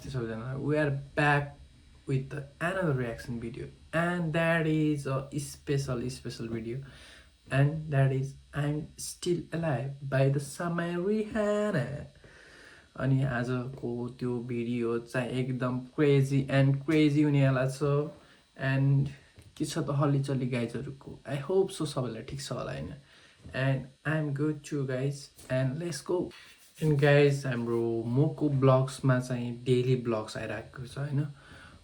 नमस्ते सबैजना. We are back with another reaction video, and that is a special video, and that is I'm Still Alive by the Samay Rihanna. अनि आजको त्यो video चाहिँ एकदम crazy हुनेवाला छ. एन्ड के छ त हल्ली गाइजहरूको. आई होप सो सबैलाई ठिक छ होला होइन. And I am good to guys and let's go. And guys हाम्रो मोको ब्लग्समा चाहिँ डेली ब्लग्स आइरहेको छ होइन.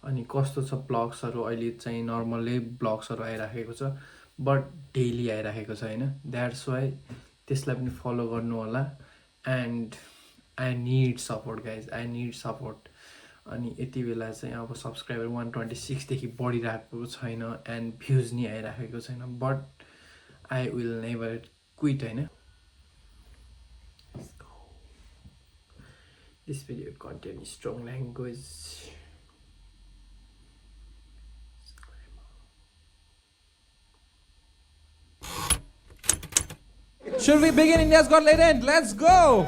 अनि कस्तो छ ब्लग्सहरू अहिले चाहिँ नर्मलै ब्लग्सहरू आइराखेको छ बट डेली आइराखेको छ होइन. द्याट्स वाइ त्यसलाई पनि फलो गर्नु होला. And I need support guys, I need support. अनि यति बेला चाहिँ अब सब्सक्राइबर 126देखि बढिरहेको छैन एन्ड भ्युज नि आइराखेको छैन but I will never quit होइन. This video contains strong language. Should we begin India's Got Talent? Let's go!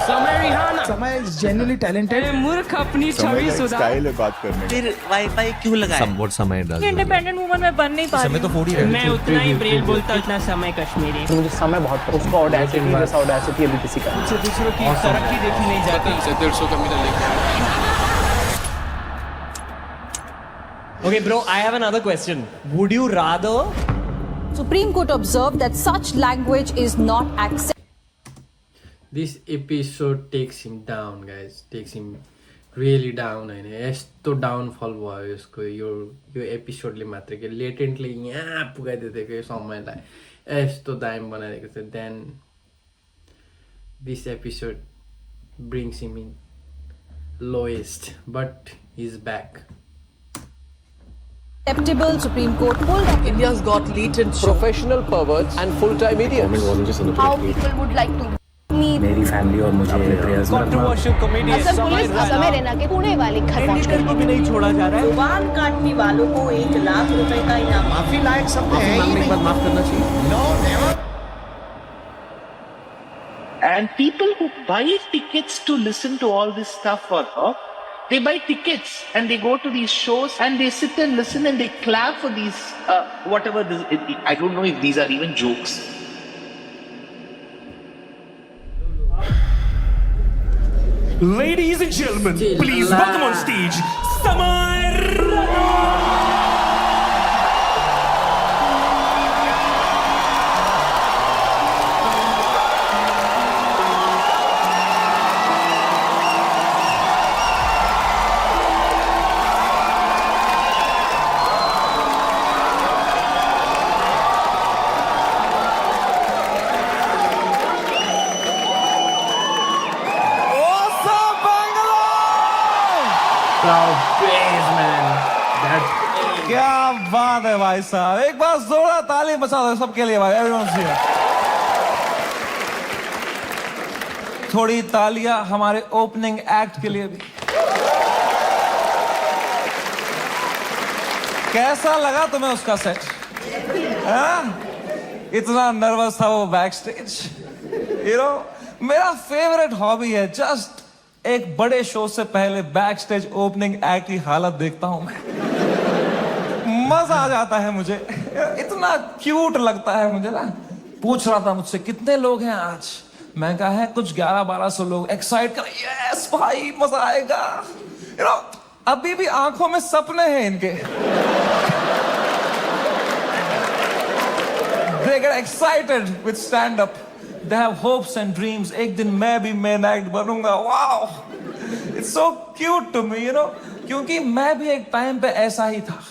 समय रिहाना. समय is genuinely talented. मूर्ख अपनी छवि सुधार. स्टाइल है बात करने की. फिर वाईफाई क्यों लगाया? समवॉट समय डाल. इंडिपेंडेंट वुमन में बन नहीं पा रही. समय तो 40 है. मैं उतना ही ब्रेल बोलता उतना समय कश्मीरी. तो मुझे समय बहुत उसका ऑडेसिटी जैसा ऑडेसिटी अभी किसी का मुझे दूसरों की तरक्की देखी नहीं जाती. 150 का मेरा लेके. Okay, bro, I have another question. Would you rather? Supreme Court observed that such language is not acceptable. This episode takes him down guys, takes him really down होइन. यस्तो डाउनफल भयो यसको यो एपिसोडले मात्र के लेटेन्टली यहाँ पुगाइदिएको यो समयलाई यस्तो दामी बनाइदिएको छ. Then this episode brings him in lowest but he is back. Supreme Court pulled up India's got latent professional perverts and full-time idiots. How people would like to meet. मेरी फैमिली और मुझे prayers Controversial comedian. Assam police समय रैना के पुणे वाले घर पहुंच गई. को भी नहीं छोड़ा जा रहा है. बाल काटने वालों को 1 लाख रुपए का इनाम. माफी लायक सब है ही नहीं. माफ करना चाहिए. No, never. And people who buy tickets to listen to all this stuff for her, they buy tickets and they go to these shows and they sit and listen and they clap for these whatever this, I don't know if these are even jokes. Ladies and gentlemen, please welcome on stage Samay. क्या बात है भाई साहब. एक बार जोरदार ताली बजा दो सबके लिए भाई. Everyone's here. थोड़ी तालियां हमारे ओपनिंग एक्ट के लिए भी. कैसा लगा तुम्हें उसका सेट? इतना नर्वस था वो बैक स्टेज. मेरा फेवरेट हॉबी है जस्ट एक बड़े शो से पहले बैक स्टेज ओपनिंग एक्ट की हालत देखता हूं मैं. मजा आ जाता है मुझे. इतना क्यूट लगता है मुझे ना. पूछ रहा था मुझसे कितने लोग हैं आज. मैं कहा है कुछ 1100-1200 लोग. एक्साइट कर. यस भाई मजा आएगा. अभी भी आंखों में सपने हैं इनके. They get excited with stand up. They have hopes and dreams. एक दिन मैं भी main act बनूंगा. Wow, it's so cute to me, क्योंकि मैं भी एक टाइम पे ऐसा ही था.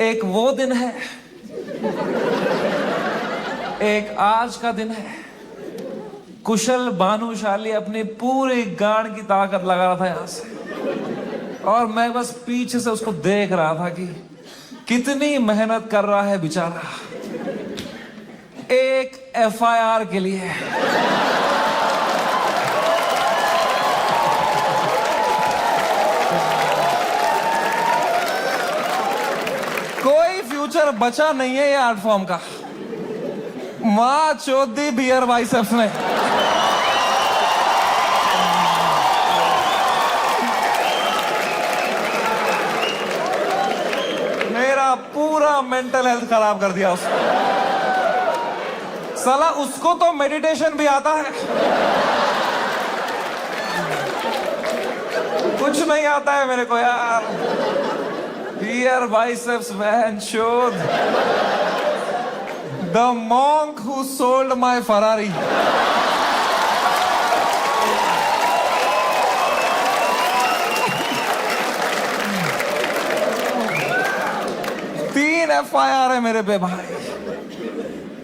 एक वो दिन है, एक आज का दिन है. कुशल भानुशाली अपनी पूरी गांड की ताकत लगा रहा था यहां से और मैं बस पीछे से उसको देख रहा था कि कितनी मेहनत कर रहा है बेचारा एक FIR के लिए. कोई फ्यूचर बचा नहीं है ये आर्ट फॉर्म का. माँ चौधी बियर बाइसेप्स ने. मेरा पूरा मेंटल हेल्थ खराब कर दिया उसने। साला उसको तो मेडिटेशन भी आता है, कुछ नहीं आता है मेरे को यार। Here biceps man showed the monk who sold my Ferrari. तीन FIR है मेरे पे भाई।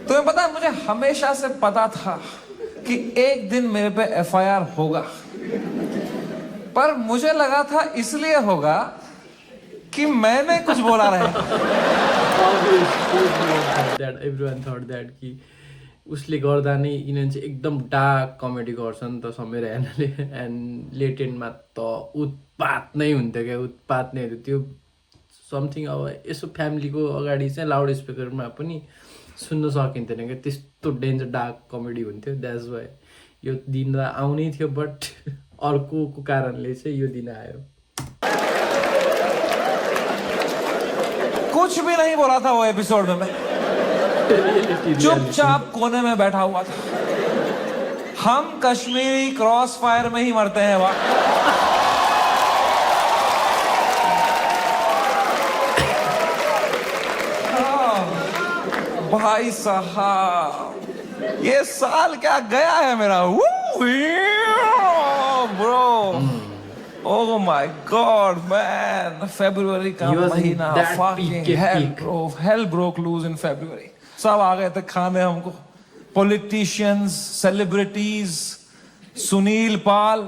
तुम्हें पता है, मुझे हमेशा से पता था कि एक दिन मेरे पे FIR होगा, पर मुझे लगा था इसलिए होगा कि मैंने कुछ बोला रहे। That everyone thought that कि उसले गर्दा नै यिनीहरू चाहिँ एकदम डार्क कमेडी गर्छन् त समीर रैनाले, एन्ड लेट एन्डमा त उत्पात नै हुन्थ्यो क्या, उत्पात नै हुन्थ्यो त्यो समथिङ। अब यसो फ्यामिलीको अगाडि चाहिँ लाउड स्पिकरमा पनि सुन्न सकिन्थेन क्या, त्यस्तो डेन्जर डार्क कमेडी हुन्थ्यो। द्याट्स वाइ यो दिन त आउनै थियो, बट अर्को कारणले चाहिँ यो दिन आयो। कुछ भी नहीं बोला था वो एपिसोड में, मैं चुपचाप कोने में बैठा हुआ था। हम कश्मीरी क्रॉस फायर में ही मरते हैं वहां। भाई साहब ये साल क्या गया है मेरा, bro. Oh my God, man! February का महीना, fucking hell, bro. Hell broke loose in February. सब आ गए थे खाने हमको, politicians, celebrities, सुनील पाल।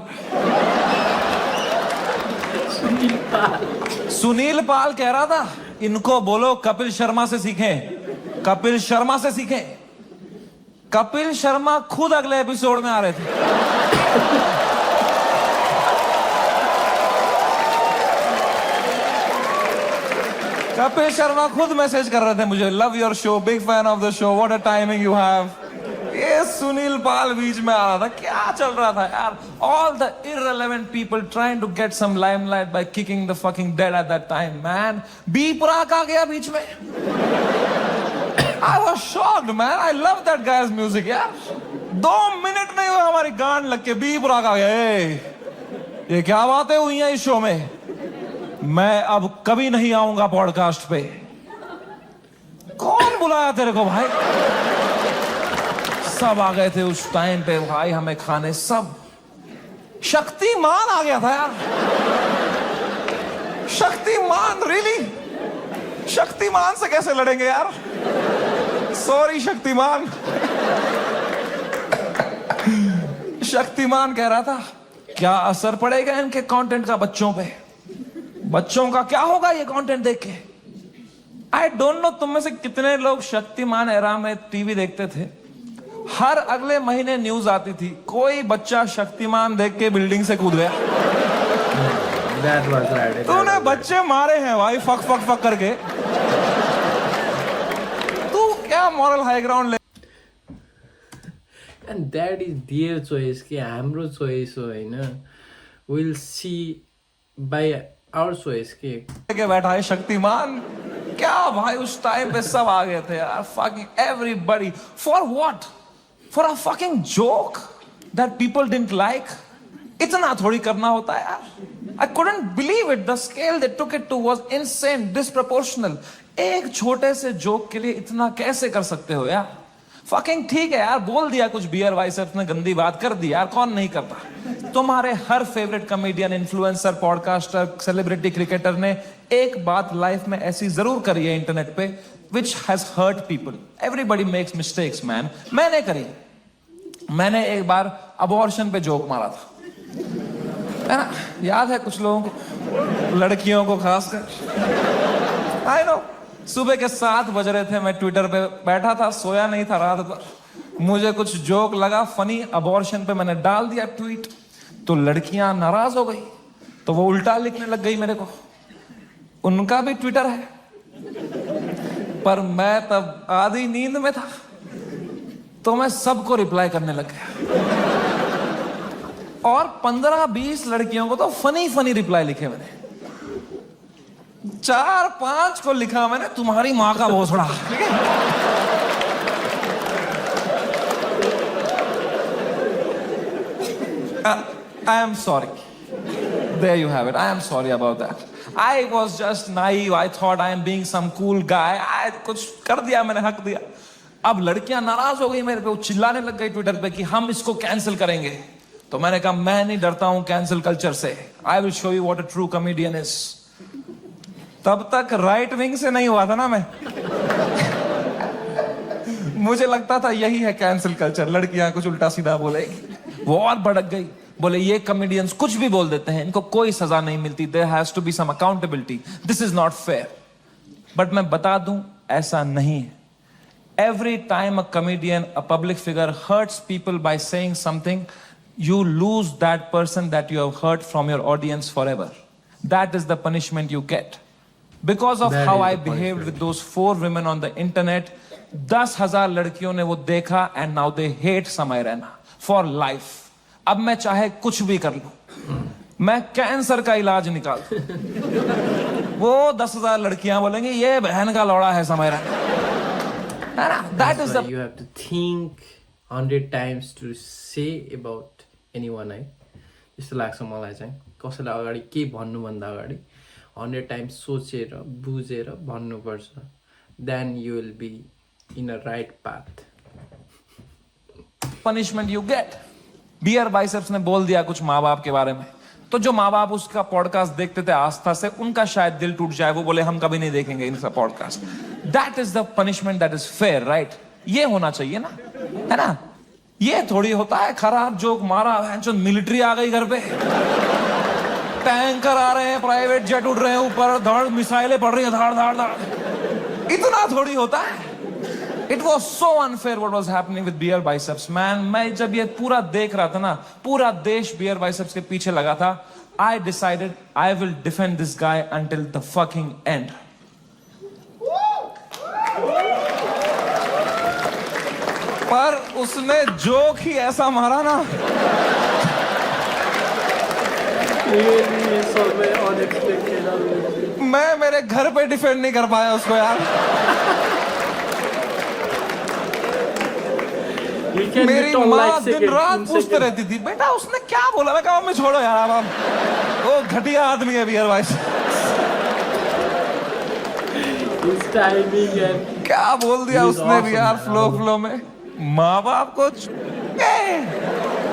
सुनील पाल कह रहा था, इनको बोलो कपिल शर्मा से सीखें, कपिल शर्मा से सीखें। कपिल शर्मा खुद अगले एपिसोड में आ रहे थे। कपिल शर्मा खुद मैसेज कर रहे थे मुझे, love your show, big fan of the show, what a timing you have. ये सुनील पाल बीच में आ रहा था, क्या चल रहा था यार। All the irrelevant people trying to get some limelight by kicking the fucking dead at that time, man. B Praak आ गया बीच में। I was shocked, man. I love that guy's music, यार। 2 मिनट नहीं हुए हमारी गांड लग के बी प्राक आ गया। ये क्या बातें हुई हैं इस शो में। मैं अब कभी नहीं आऊंगा पॉडकास्ट पे। कौन बुलाया तेरे को भाई? सब आ गए थे उस टाइम पे भाई हमें खाने, सब। शक्तिमान आ गया था यार। शक्तिमान, रियली? शक्तिमान से कैसे लड़ेंगे यार? सॉरी शक्तिमान। शक्तिमान कह रहा था क्या असर पड़ेगा इनके कंटेंट का बच्चों पे, बच्चों का क्या होगा ये कंटेंट देख के। आई डोंट नो तुम में से कितने लोग शक्तिमान एरा में टीवी देखते थे। हर अगले महीने न्यूज आती थी, कोई बच्चा शक्तिमान देख के बिल्डिंग से कूद गया। तूने बच्चे मारे हैं भाई, फक फक फक करके। तू क्या मॉरल हाई ग्राउंड ले। एन्ड द्याट इज देयर चोइस कि हाम्रो चोइस हो होइन। विल सी बाई आवर चोइस के बैठा है शक्तिमान। क्या भाई उस टाइम पे सब आ गए थे यार, fucking everybody. For what? For a fucking joke that people didn't like? इतना थोड़ी करना होता है यार। I couldn't believe it. The scale they took it to was insane, disproportional. एक छोटे से जोक के लिए इतना कैसे कर सकते हो यार? Fucking ठीक है यार, बोल दिया कुछ बियर बाइसेप्स ने गंदी बात कर दी यार, कौन नहीं करता। तुम्हारे हर favourite comedian, influencer, podcaster, celebrity, cricketer ने एक बात लाइफ में ऐसी जरूर करी है इंटरनेट पे, which has hurt people. Everybody makes mistakes, man. मैंने करी। मैंने एक बार अबॉर्शन पे जोक मारा था, है ना? याद है कुछ लोगों को, लड़कियों को खासकर। I know. सुबह के 7 बज रहे थे, मैं ट्विटर पे बैठा था, सोया नहीं था रात भर। मुझे कुछ जोक लगा फनी अबॉर्शन पे, मैंने डाल दिया ट्वीट, तो लड़कियां नाराज हो गई, तो वो उल्टा लिखने लग गई मेरे को। उनका भी ट्विटर है, पर मैं तब आधी नींद में था, तो मैं सबको रिप्लाई करने लग गया। और 15-20 लड़कियों को तो फनी फनी रिप्लाई लिखे मैंने। 4-5 को लिखा मैंने तुम्हारी माँ का भोसड़ा, ठीक है? I am sorry. There you have it. I am sorry about that. I was just naive. I thought I am being some cool guy. I कुछ कर दिया मैंने, हक दिया. अब लड़कियां नाराज हो गई मेरे पे, वो चिल्लाने लग गई ट्विटर पे कि हम इसको कैंसिल करेंगे. तो मैंने कहा मैं नहीं डरता हूं कैंसिल कल्चर से. I will show you what a true comedian is. तब तक राइट विंग से नहीं हुआ था ना मैं. मुझे लगता था यही है कैंसिल कल्चर, लड़कियां कुछ उल्टा सीधा बोलेगी. वो और भड़क गई, बोले ये कॉमेडियंस कुछ भी बोल देते हैं, इनको कोई सजा नहीं मिलती. There has to be some accountability. This is not fair. But मैं बता दूं, ऐसा नहीं है. Every time a comedian, a public figure hurts people by saying something, you lose that person that you have hurt from your audience forever. That is the punishment you get. Because of That how is I the behaved punishment. with those 4 women on the internet, 10,000 लड़कियों ने वो देखा and now they hate समय Raina for life. अब मैं चाहे कुछ भी कर लूं, मैं कैंसर का इलाज निकाल दूं, वो 10,000 लड़कियां बोलेंगी ये बहन का लौड़ा है समय Raina. That is That's why the you have to think 100 times to say about anyone है. त्यस्तो लाग्छ मलाई चाहिँ. कसैलाई अगाडि के भन्नुभन्दा अगाडि 100 times सोचेर बुझेर भन्नुपर्छ. Then you will be in a right path. Punishment you get. Beer Biceps ने बोल दिया कुछ माँ बाप के बारे में, तो जो माँ बाप उसका पॉडकास्ट देखते थे आस्था से, उनका शायद दिल टूट जाए. वो बोले हम कभी नहीं देखेंगे इनका podcast. That is the punishment that is fair, right? ये होना चाहिए ना, है ना? ये थोड़ी होता है खराब जोक मारा, मिलिट्री आ गई घर पे, टैंकर आ रहे हैं, प्राइवेट जेट उड़ रहे हैं ऊपर, धड़ मिसाइलें पड़ रही है, धाड़ धाड़ धाड़. इतना थोड़ी होता है. It was so unfair what was happening with beer biceps, man. मैं जब ये पूरा देख रहा था ना, पूरा देश beer biceps के पीछे लगा था. I decided I will defend this guy until the fucking end. पर उसने जोक ही ऐसा मारा ना, मैं मेरे घर पे डिफेंड नहीं कर पाया उसको यार. मेरी माँ दिन रात पूछते रहती थी बेटा उसने क्या बोला. मैं कहा मम्मी छोड़ो यार, अब वो घटिया आदमी है बियर भाई. क्या बोल दिया उसने भी यार फ्लो में. माँ बाप को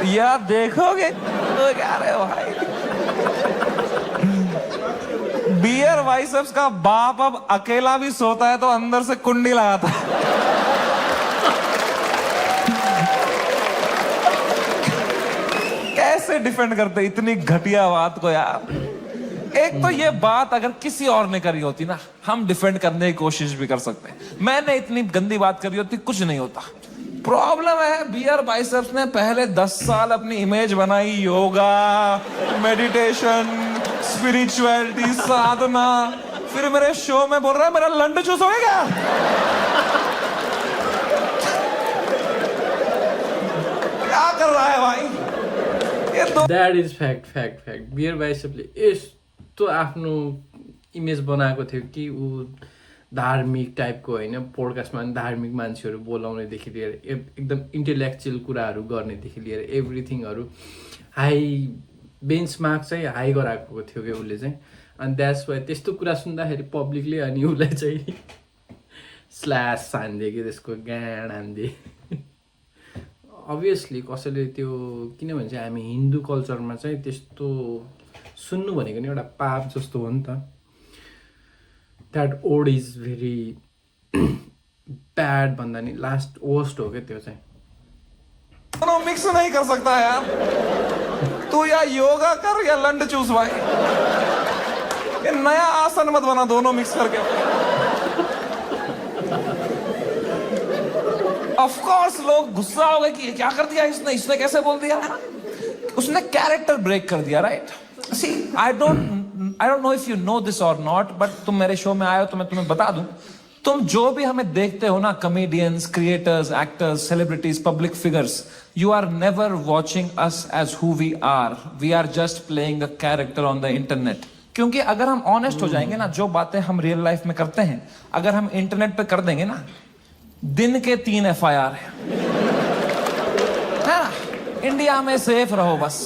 यार देखोगे तो क्या रे भाई. बियर बाइसेप्स का बाप अब अकेला भी सोता है तो अंदर से कुंडी लगाता है. कैसे डिफेंड करते इतनी घटिया बात को यार. एक तो ये बात अगर किसी और ने करी होती ना, हम डिफेंड करने की कोशिश भी कर सकते हैं. मैंने इतनी गंदी बात करी होती, कुछ नहीं होता. प्रॉब्लम है बियर बाइसेप्स ने पहले 10 साल अपनी इमेज बनाई, योगा, मेडिटेशन, स्पिरिचुअलिटी, साधना. फिर मेरे शो में बोल रहा है मेरा लंड चूस हो गया. क्या कर रहा है भाई? That is fact. बियर बाइसेपले यस्तो आफ्नो इमेज बनाएको थियो कि ऊ धार्मिक टाइपको होइन, पोडकास्टमा पनि धार्मिक मान्छेहरू बोलाउनेदेखि लिएर एकदम इन्टेलेक्चुअल कुराहरू गर्नेदेखि लिएर एभ्रिथिङहरू हाई बेन्चमार्क चाहिँ हाई गराएको थियो कि उसले चाहिँ. अनि द्याट्स वाइ त्यस्तो कुरा सुन्दाखेरि पब्लिकले अनि उसलाई चाहिँ स्ल्यास हान्दे कि त्यसको गाँड हान्दे. अभियसली कसैले त्यो, किनभने चाहिँ हामी हिन्दू कल्चरमा चाहिँ त्यस्तो सुन्नु भनेको नि एउटा पाप जस्तो हो नि त. That odd is very bad भन्दा नि लास्ट वर्स्ट हो क्या त्यो चाहिँ. दोनों मिक्स नहीं कर सकता यार. तू या योगा कर या लंड चूस भाई. ये नया आसन मत बना दोनों मिक्स करके. ऑफ कोर्स लोग गुस्सा हो गए कि ये क्या कर दिया इसने कैसे बोल दिया. उसने कैरेक्टर ब्रेक कर दिया, right? See I don't know if you know this और नॉट, बट तुम मेरे शो में आए हो तो मैं तुम्हें बता दूं. तुम जो भी हमें देखते हो ना, comedians, creators, actors, celebrities, public figures, you are never watching us as who we are. We are just playing a character on the internet. क्योंकि अगर हम ऑनेस्ट हो जाएंगे ना, जो बातें हम रियल लाइफ में करते हैं अगर हम इंटरनेट पे कर देंगे ना, दिन के 3 FIR है ना। इंडिया में सेफ रहो बस।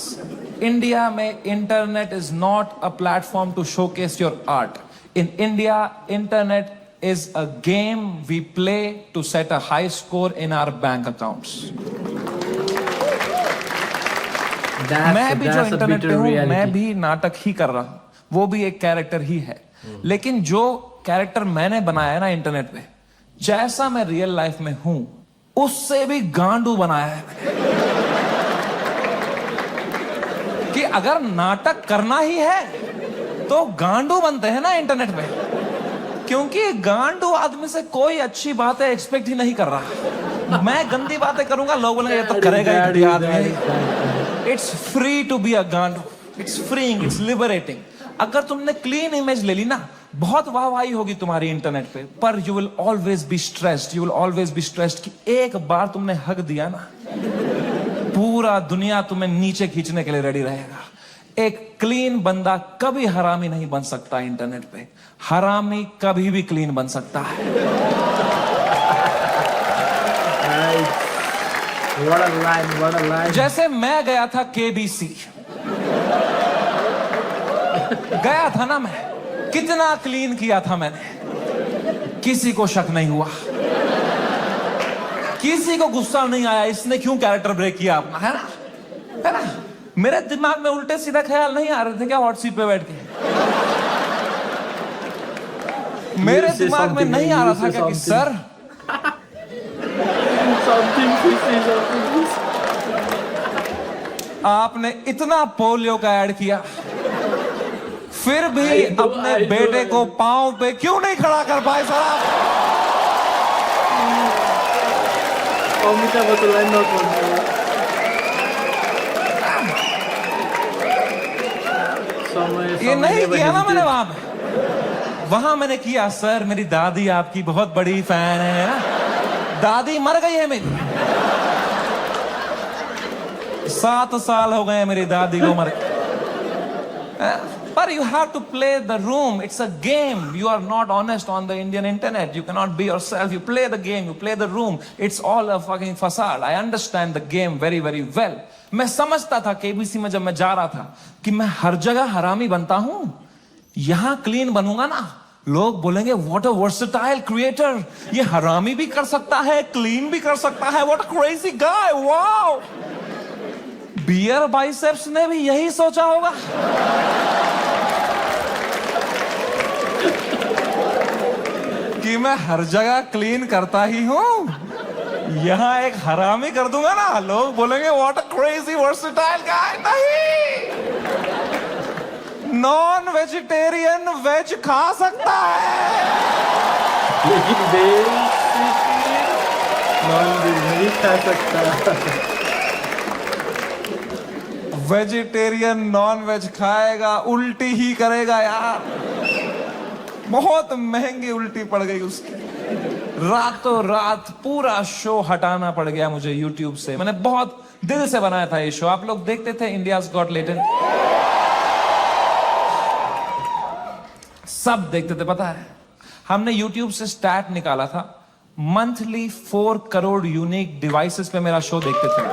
इंडिया में internet is not a platform to showcase your art. In India internet is a game we play to set a high score in our bank accounts. मैं भी जो इंटरनेट पे हूं, मैं भी नाटक ही कर रहा हूं, वो भी एक कैरेक्टर ही है। लेकिन जो कैरेक्टर मैंने बनाया है ना इंटरनेट पे, जैसा मैं रियल लाइफ में हूं उससे भी गांडू बनाया है मैंने। कि अगर नाटक करना ही है तो गांडू बनते हैं ना इंटरनेट पे, क्योंकि गांडू आदमी से कोई अच्छी बातें एक्सपेक्ट ही नहीं कर रहा। मैं गंदी बातें करूंगा, लोग बोलेंगे ये तो करेगा ही आदमी। It's free to be a गांडू, इट्स फ्रीइंग, इट्स लिबरेटिंग। अगर तुमने क्लीन इमेज ले ली ना, बहुत वाहवाही होगी तुम्हारी इंटरनेट पे, पर you will always be stressed, you will always be stressed कि एक बार तुमने हक दिया ना, पूरा दुनिया तुम्हें नीचे खींचने के लिए रेडी रहेगा। एक क्लीन बंदा कभी हरामी नहीं बन सकता इंटरनेट पे, हरामी कभी भी क्लीन बन सकता है। What a line, what a line. जैसे मैं गया था KBC, गया था ना मैं, कितना क्लीन किया था मैंने, किसी को शक नहीं हुआ, किसी को गुस्सा नहीं आया इसने क्यों कैरेक्टर ब्रेक किया अपना, है ना, है ना। मेरे दिमाग में उल्टे सीधा ख्याल नहीं आ रहे थे क्या हॉट सीट पे बैठ के? मेरे दिमाग में नहीं आ रहा था क्या कि सर आपने इतना पोलियो का ऐड किया, फिर भी अपने बेटे को पांव पे क्यों नहीं खड़ा कर पाए सर आप? ये नहीं किया ना मैंने वहां मैंने किया सर, मेरी दादी आपकी बहुत बड़ी फैन है ना, दादी मर गई है मेरी, 7 साल हो गए मेरी दादी को मर। पर you have to play the room, it's a game, you are not honest on the Indian internet, you cannot be yourself, you play the game, you play the room, it's all a fucking facade. I understand the game very very well. मैं समझता था KBC में जब मैं जा रहा था कि मैं हर जगह हरामी बनता हूं, यहां क्लीन बनूंगा ना, लोग बोलेंगे व्हाट अ वर्सेटाइल क्रिएटर, ये हरामी भी कर सकता है क्लीन भी कर सकता है, what a crazy guy, wow. Beer Biceps ने भी यही सोचा होगा। कि मैं हर जगह क्लीन करता ही हूं, यहां एक हरामी कर दूंगा ना, लोग बोलेंगे व्हाट अ क्रेजी वर्सेटाइल गाय। नहीं, नॉन वेजिटेरियन वेज खा सकता है, लेकिन नॉन वेज नहीं खा सकता। वेजिटेरियन नॉन वेज खाएगा उल्टी ही करेगा यार, बहुत महंगी उल्टी पड़ गई उसकी, रातों रात पूरा शो हटाना पड़ गया मुझे YouTube से। मैंने बहुत दिल से बनाया था ये शो, आप लोग देखते थे इंडियाज गॉट टैलेंट, सब देखते थे। पता है हमने YouTube से स्टैट निकाला था, मंथली 4 करोड़ यूनिक डिवाइसेस पे मेरा शो देखते थे।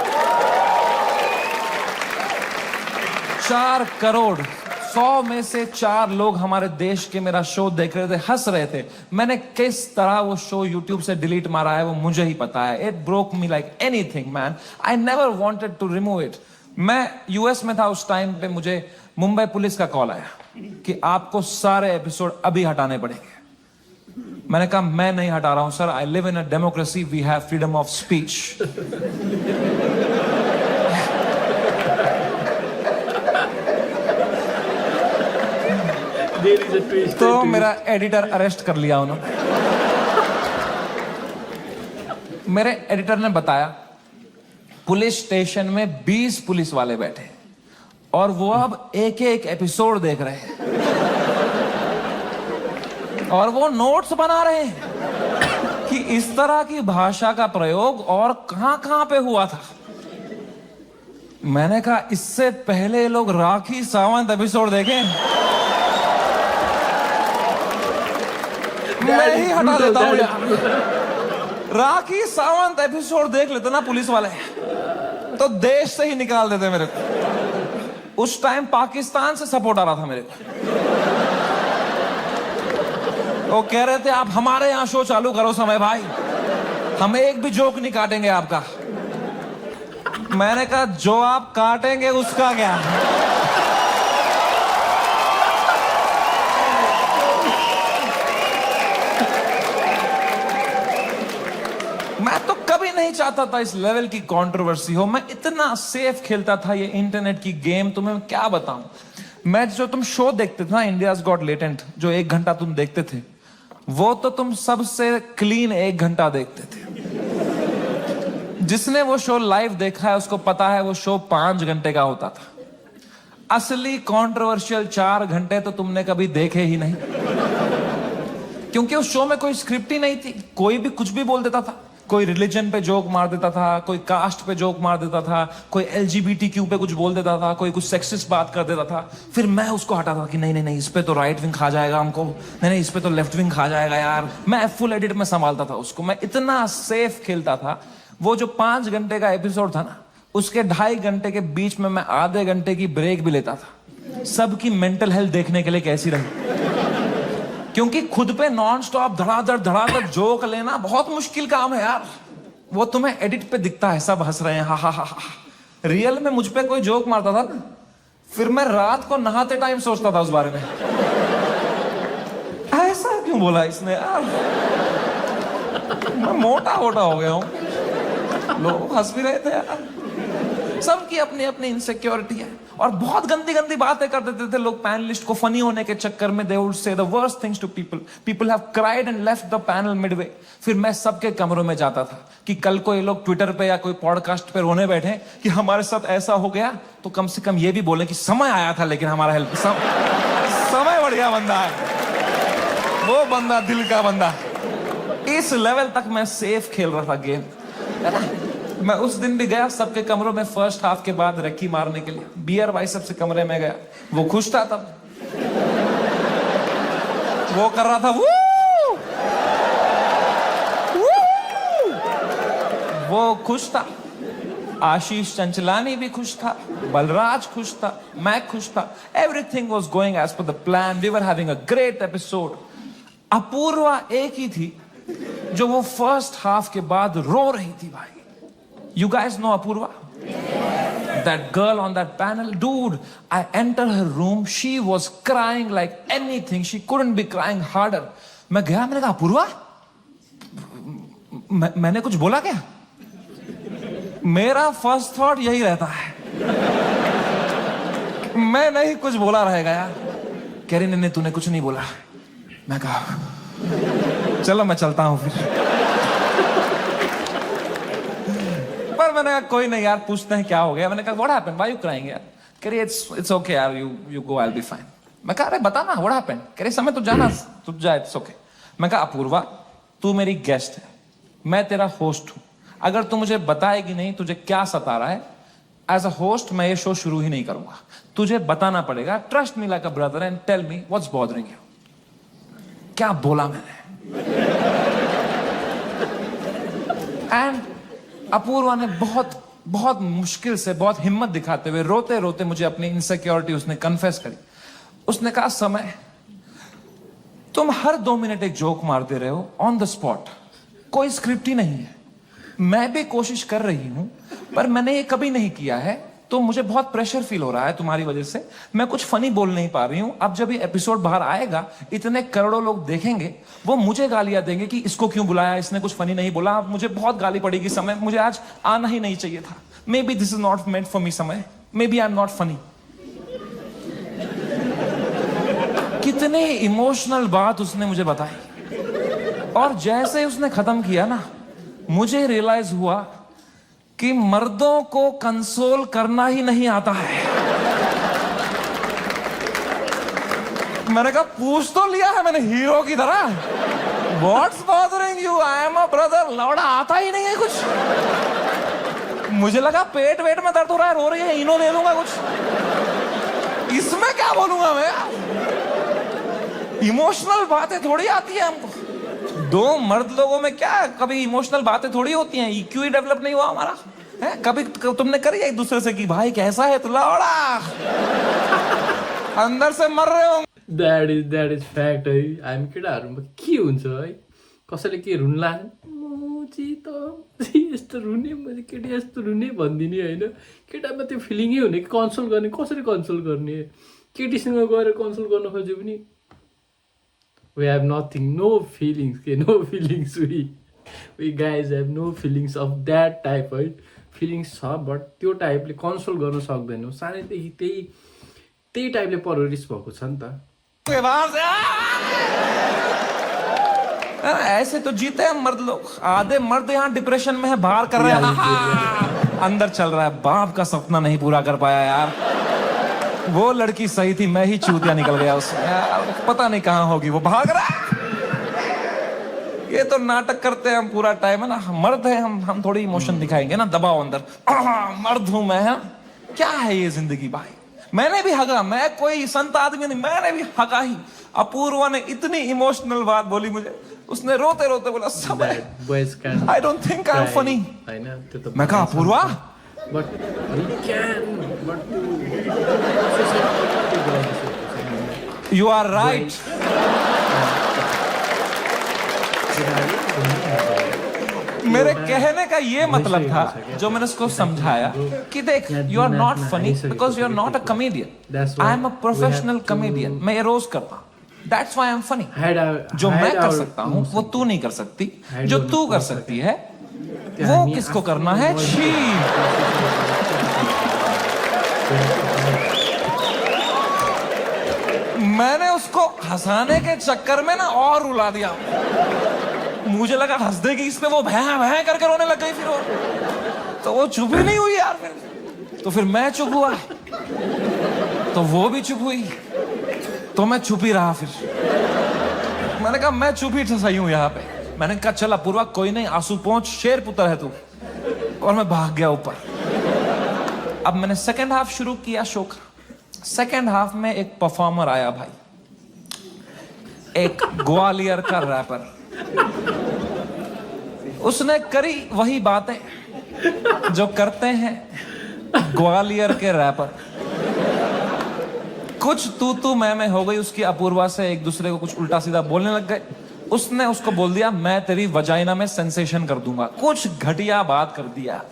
4 करोड़, 100 में से 4 लोग हमारे देश के मेरा शो देख रहे थे, हंस रहे थे। मैंने किस तरह वो शो YouTube से डिलीट मारा है वो मुझे ही पता है। It broke me like anything man, I never wanted to remove it. मैं US में था उस टाइम पे, मुझे मुंबई पुलिस का कॉल आया कि आपको सारे एपिसोड अभी हटाने पड़ेंगे। मैंने कहा मैं नहीं हटा रहा हूं sir, I live in a democracy, we have freedom of speech. तो मेरा एडिटर अरेस्ट कर लिया उन्होंने। मेरे एडिटर ने बताया पुलिस स्टेशन में 20 पुलिस वाले बैठे और वो अब एक एक एपिसोड देख रहे हैं और वो नोट्स बना रहे हैं कि इस तरह की भाषा का प्रयोग और कहां पे हुआ था। मैंने कहा इससे पहले लोग राखी सावंत एपिसोड देखें। मैं ही हटा लेता हूँ यार। राखी सावंत एपिसोड देख लेते ना पुलिस वाले तो देश से ही निकाल देते मेरे को। उस टाइम पाकिस्तान से सपोर्ट आ रहा था मेरे को। वो कह रहे थे आप हमारे यहां शो चालू करो समय भाई, हम एक भी जोक नहीं काटेंगे आपका। मैंने कहा जो आप काटेंगे उसका क्या। मैं तो कभी नहीं चाहता था इस लेवल की कंट्रोवर्सी हो। मैं इतना सेफ खेलता था ये इंटरनेट की गेम, तुम्हें क्या बताऊं। मैं जो तुम शो देखते थे ना, इंडियाज गॉट लेटेंट, जो 1 घंटा तुम देखते थे, वो तो तुम सबसे क्लीन 1 घंटा देखते थे। जिसने वो शो लाइव देखा है उसको पता है वो शो 5 घंटे का होता था। असली कंट्रोवर्शियल 4 घंटे तो तुमने कभी देखे ही नहीं, क्योंकि उस शो में कोई स्क्रिप्ट ही नहीं थी। कोई भी कुछ भी बोल देता था। कोई रिलीजन पे जोक मार देता था, कोई कास्ट पे जोक मार देता था, कोई LGBTQ पे कुछ बोल देता था, कोई कुछ सेक्सिस्ट बात कर देता था। फिर मैं उसको हटाता था कि नहीं नहीं नहीं, इस पे तो राइट विंग खा जाएगा हमको, नहीं नहीं इस पे तो लेफ्ट विंग खा जाएगा यार। मैं फुल एडिट में संभालता था उसको। मैं इतना सेफ खेलता था। वो जो 5 घंटे का एपिसोड था ना, उसके 2.5 घंटे के बीच में मैं आधे घंटे की ब्रेक भी लेता था, सबकी मेंटल हेल्थ देखने के लिए कैसी रही। क्योंकि खुद पे नॉन स्टॉप धड़ाधड़ जोक लेना बहुत मुश्किल काम है यार। वो तुम्हें एडिट पे दिखता है सब हंस रहे हैं, हा हा हा हा। रियल में मुझ पे कोई जोक मारता था ना, फिर मैं रात को नहाते टाइम सोचता था उस बारे में, ऐसा क्यों बोला इसने यार। मैं मोटा हो गया हूं। लोग हंस भी रहे थे यार। सबकी अपनी अपनी इनसिक्योरिटी है। और बहुत गंदी गंदी बातें कर देते थे लोग पैनलिस्ट को फनी होने के चक्कर में। They would say the worst things to people. People have cried and left the panel midway. फिर मैं सबके कमरों में जाता था कि कल को ये लोग ट्विटर पे या कोई पॉडकास्ट पे रोने बैठे कि हमारे साथ ऐसा हो गया, तो कम से कम ये भी बोले कि समय आया था लेकिन हमारा हेल्प समय बढ़िया बंदा है वो, बंदा दिल का बंदा। इस लेवल तक मैं सेफ खेल रहा था गेम, है ना। मैं उस दिन भी गया सबके kमरों में फर्स्ट हाफ के बाद रक्की मारने के लिए। बियर भाई सबसे कमरे में गया, वो खुश था तब, वो कर रहा था वो खुश था। आशीष चंचलानी भी खुश था, बलराज खुश था, मैं खुश था। Everything was going as per the plan. We were having a great episode. Apoorva एक ही थी जो वो फर्स्ट हाफ के बाद रो रही थी भाई। You guys know Apurva? That girl on that panel? Dude, I entered her room. She was crying like anything. She couldn't be crying harder. मैं गया, मैंने कहा अपूर्वा, मैंने कुछ बोला क्या? मेरा फर्स्ट थॉट यही रहता है, मैं नहीं कुछ बोला रहेगा यार। कह रही नहीं तूने कुछ नहीं बोला। मैं कहा चलो मैं चलता हूं फिर। पर मैंने कहा कोई नहीं यार, पूछते हैं क्या हो गया। मैंने कहा what happened, why you crying यार। कह रही इट्स ओके यार, you go, I will be fine. मैं कहा अरे बता ना व्हाट हैपेंड। कह रही समय तो जाना, तू जा, इट्स ओके। मैं कहा अपूर्वा तू मेरी गेस्ट है, मैं तेरा होस्ट हूं। अगर तू मुझे बताएगी नहीं तुझे क्या सता रहा है, एज अ होस्ट मैं ये शो शुरू ही नहीं करूंगा। तुझे बताना पड़ेगा। Trust me like a brother and tell me what's bothering you. क्या बोला मैंने। एंड अपूर्वा ने बहुत बहुत मुश्किल से, बहुत हिम्मत दिखाते हुए, रोते रोते मुझे अपनी इनसिक्योरिटी उसने कन्फेस करी। उसने कहा समय तुम हर 2 मिनट एक जोक मारते रहे हो ऑन द स्पॉट, कोई स्क्रिप्ट ही नहीं है। मैं भी कोशिश कर रही हूं पर मैंने ये कभी नहीं किया है, तो मुझे बहुत प्रेशर फील हो रहा है तुम्हारी वजह से। मैं कुछ फनी बोल नहीं पा रही हूं। अब जब ये एपिसोड बाहर आएगा, इतने करोड़ों लोग देखेंगे, वो मुझे गालियां देंगे कि इसको क्यों बुलाया, इसने कुछ फनी नहीं बोला। मुझे बहुत गाली पड़ेगी समय, मुझे आज आना ही नहीं चाहिए था। Maybe this is not meant for me समय, maybe I am not funny. कितने इमोशनल बात उसने मुझे बताई। और जैसे उसने खत्म किया ना, मुझे रियलाइज हुआ कि मर्दों को कंसोल करना ही नहीं आता है। मैंने कहा पूछ तो लिया है मैंने हीरो की तरह, what's bothering you, I am a brother. लौड़ा आता ही नहीं है कुछ। मुझे लगा पेट वेट में दर्द हो रहा है, रो रही है, इनो ले लूंगा कुछ। इसमें क्या बोलूंगा मैं। इमोशनल बातें थोड़ी आती है हमको। दो मर्द लोगों में क्या कभी इमोशनल बातें थोड़ी होती हैं, EQ ही डेवलप नहीं हुआ हमारा है? कभी तुमने करी एक दूसरे से कि भाई कैसा है तू, लौड़ा अंदर से मर रहे हो? द्याट इज फ्याक्ट है। हामी केटाहरूमा के हुन्छ है, कसैले के रुन लाग्छ यस्तो रुने, मैले केटी यस्तो रुने भनिदिने होइन। केटामा त्यो फिलिङै हुने कि कन्सोल गर्ने, कसरी कन्सोल गर्ने? केटीसँग गएर कन्सोल गर्न खोज्यो भने we have nothing, no feelings के, no feelings. We guys have no feelings of that type है। फिलिङ्स छ बट त्यो टाइपले कन्सोल गर्न सक्दैनौँ। सानैदेखि त्यही टाइपले परवरिश भएको छ नि त। ऐसे तो जीते हैं मर्द लोग। आधे मर्द यहाँ डिप्रेशन में है, बाहर कर रहे हैं, अंदर चल रहा है बाप का सपना नहीं पूरा कर पाया यार। वो लड़की सही थी, मैं ही चूतिया निकल गया उसमें यार, पता नहीं कहाँ होगी वो, भाग रहा है। ये तो नाटक करते हैं हम पूरा टाइम है ना, मर्द है हम थोड़ी इमोशन दिखाएंगे ना, दबाओ अंदर, मर्द हूं मैं, है क्या है ये जिंदगी भाई। मैंने भी हगा, मैं कोई संत आदमी नहीं, मैंने भी हगा ही। अपूर्वा ने इतनी इमोशनल बात बोली मुझे, उसने रोते रोते बोला समय, आई don't think I am funny. मैं कहा अपूर्वा यू आर राइट। मेरे कहने का ये मतलब था, जो मैंने उसको समझाया कि देख, you are not funny because you are not a comedian, I am a professional comedian, मैं ये रोज करता हूँ, that's why I am funny. जो मैं कर सकता हूँ वो तू नहीं कर सकती, जो तू कर सकती है वो किसको करना है, छी। मैंने उसको हंसाने के चक्कर में ना और रुला दिया, मुझे लगा हंस देगी इस पे, वो भैं करके रोने लग गई। फिर वो तो वो चुप ही नहीं हुई यार, तो फिर मैं चुप हुआ, तो वो भी चुप हुई, तो मैं चुप ही रहा। फिर मैंने कहा मैं चुप ही सही हूं यहाँ पे। मैंने कहा चल अपूर्वा कोई नहीं, आंसू पहुंच, शेर पुत्र है तू, और मैं भाग गया ऊपर। अब मैंने सेकेंड हाफ शुरू किया शो का। सेकेंड हाफ में एक परफॉर्मर आया भाई, एक ग्वालियर का रैपर, उसने करी वही बातें जो करते हैं ग्वालियर के रैपर। कुछ तू मैं हो गई उसकी अपूर्वा से, एक दूसरे को कुछ उल्टा सीधा बोलने लग गए। उसने उसको बोल दिया मैं तेरी वजाइना में सेंसेशन कर दूंगा, कुछ घटिया बात कर दिया।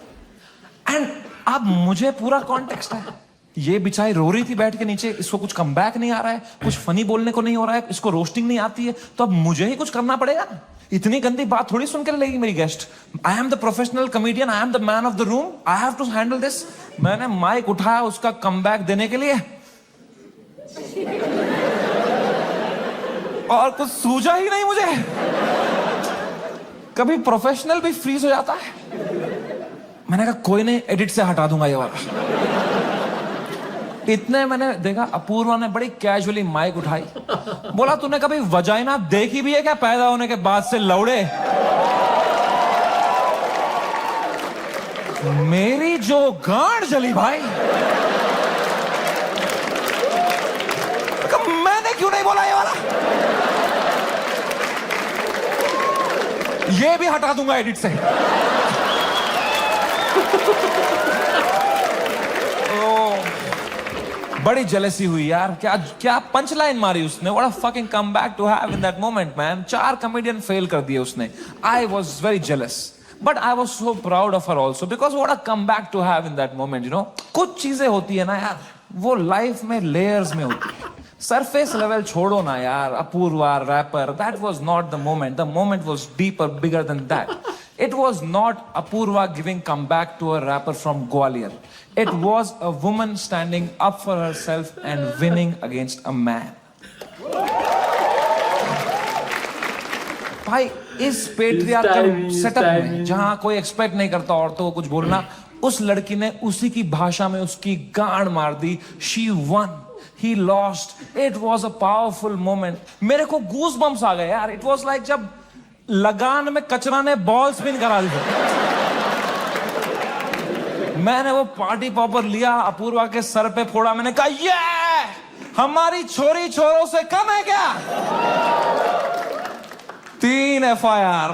एंड अब मुझे पूरा कॉन्टेक्स्ट है, ये बेचारी रो रही थी बैठ के नीचे, इसको कुछ कमबैक नहीं आ रहा है, कुछ फनी बोलने को नहीं हो रहा है, इसको रोस्टिंग नहीं आती है, तो अब मुझे ही कुछ करना पड़ेगा ना। इतनी गंदी बात थोड़ी सुन कर लेगी मेरी guest. I am the professional comedian, I am the man of the room, I have to handle this. मैंने माइक उठाया उसका कमबैक देने के लिए, और कुछ सूझा ही नहीं मुझे। कभी प्रोफेशनल भी फ्रीज हो जाता है। मैंने कहा कोई नहीं, एडिट से हटा दूंगा ये वाला। इतने मैंने देखा अपूर्वा ने बड़ी कैजुअली माइक उठाई, बोला तूने कभी वजाइना देखी भी है क्या पैदा होने के बाद से लौड़े? मेरी जो गांड जली भाई, मैंने क्यों नहीं बोला ये वाला? ये भी हटा दूंगा एडिट से। बड़ी जेलसी हुई यार, क्या पंच लाइन मारी उसने। What a fucking comeback to have in that moment man. 4 comedian fail कर दिए उसने। I was very jealous but I was so proud of her also because what a comeback to have in that moment, you know. कुछ चीजें होती है ना यार, वो लाइफ में लेयर्स में होती है। सरफेस लेवल छोड़ो ना यार, Apoorva rapper, that was not the moment was deeper, bigger than that. It was not Apurva giving comeback to a rapper from Gwalior. It was a woman standing up for herself and winning against a man. भाई इस patriarchal setup में जहां कोई expect नहीं करता औरतों को कुछ बोलना, उस लड़की ने उसी की भाषा में उसकी गांड मार दी। She won. He lost. It was a powerful moment. मेरे को goosebumps आ गए यार। It was like जब लगान में कचरा ने बॉल स्पिन करा दी। मैंने वो पार्टी पॉपर लिया, अपूर्वा के सर पे फोड़ा। मैंने कहा ये हमारी छोरी छोरों से कम है क्या? 3 FIR.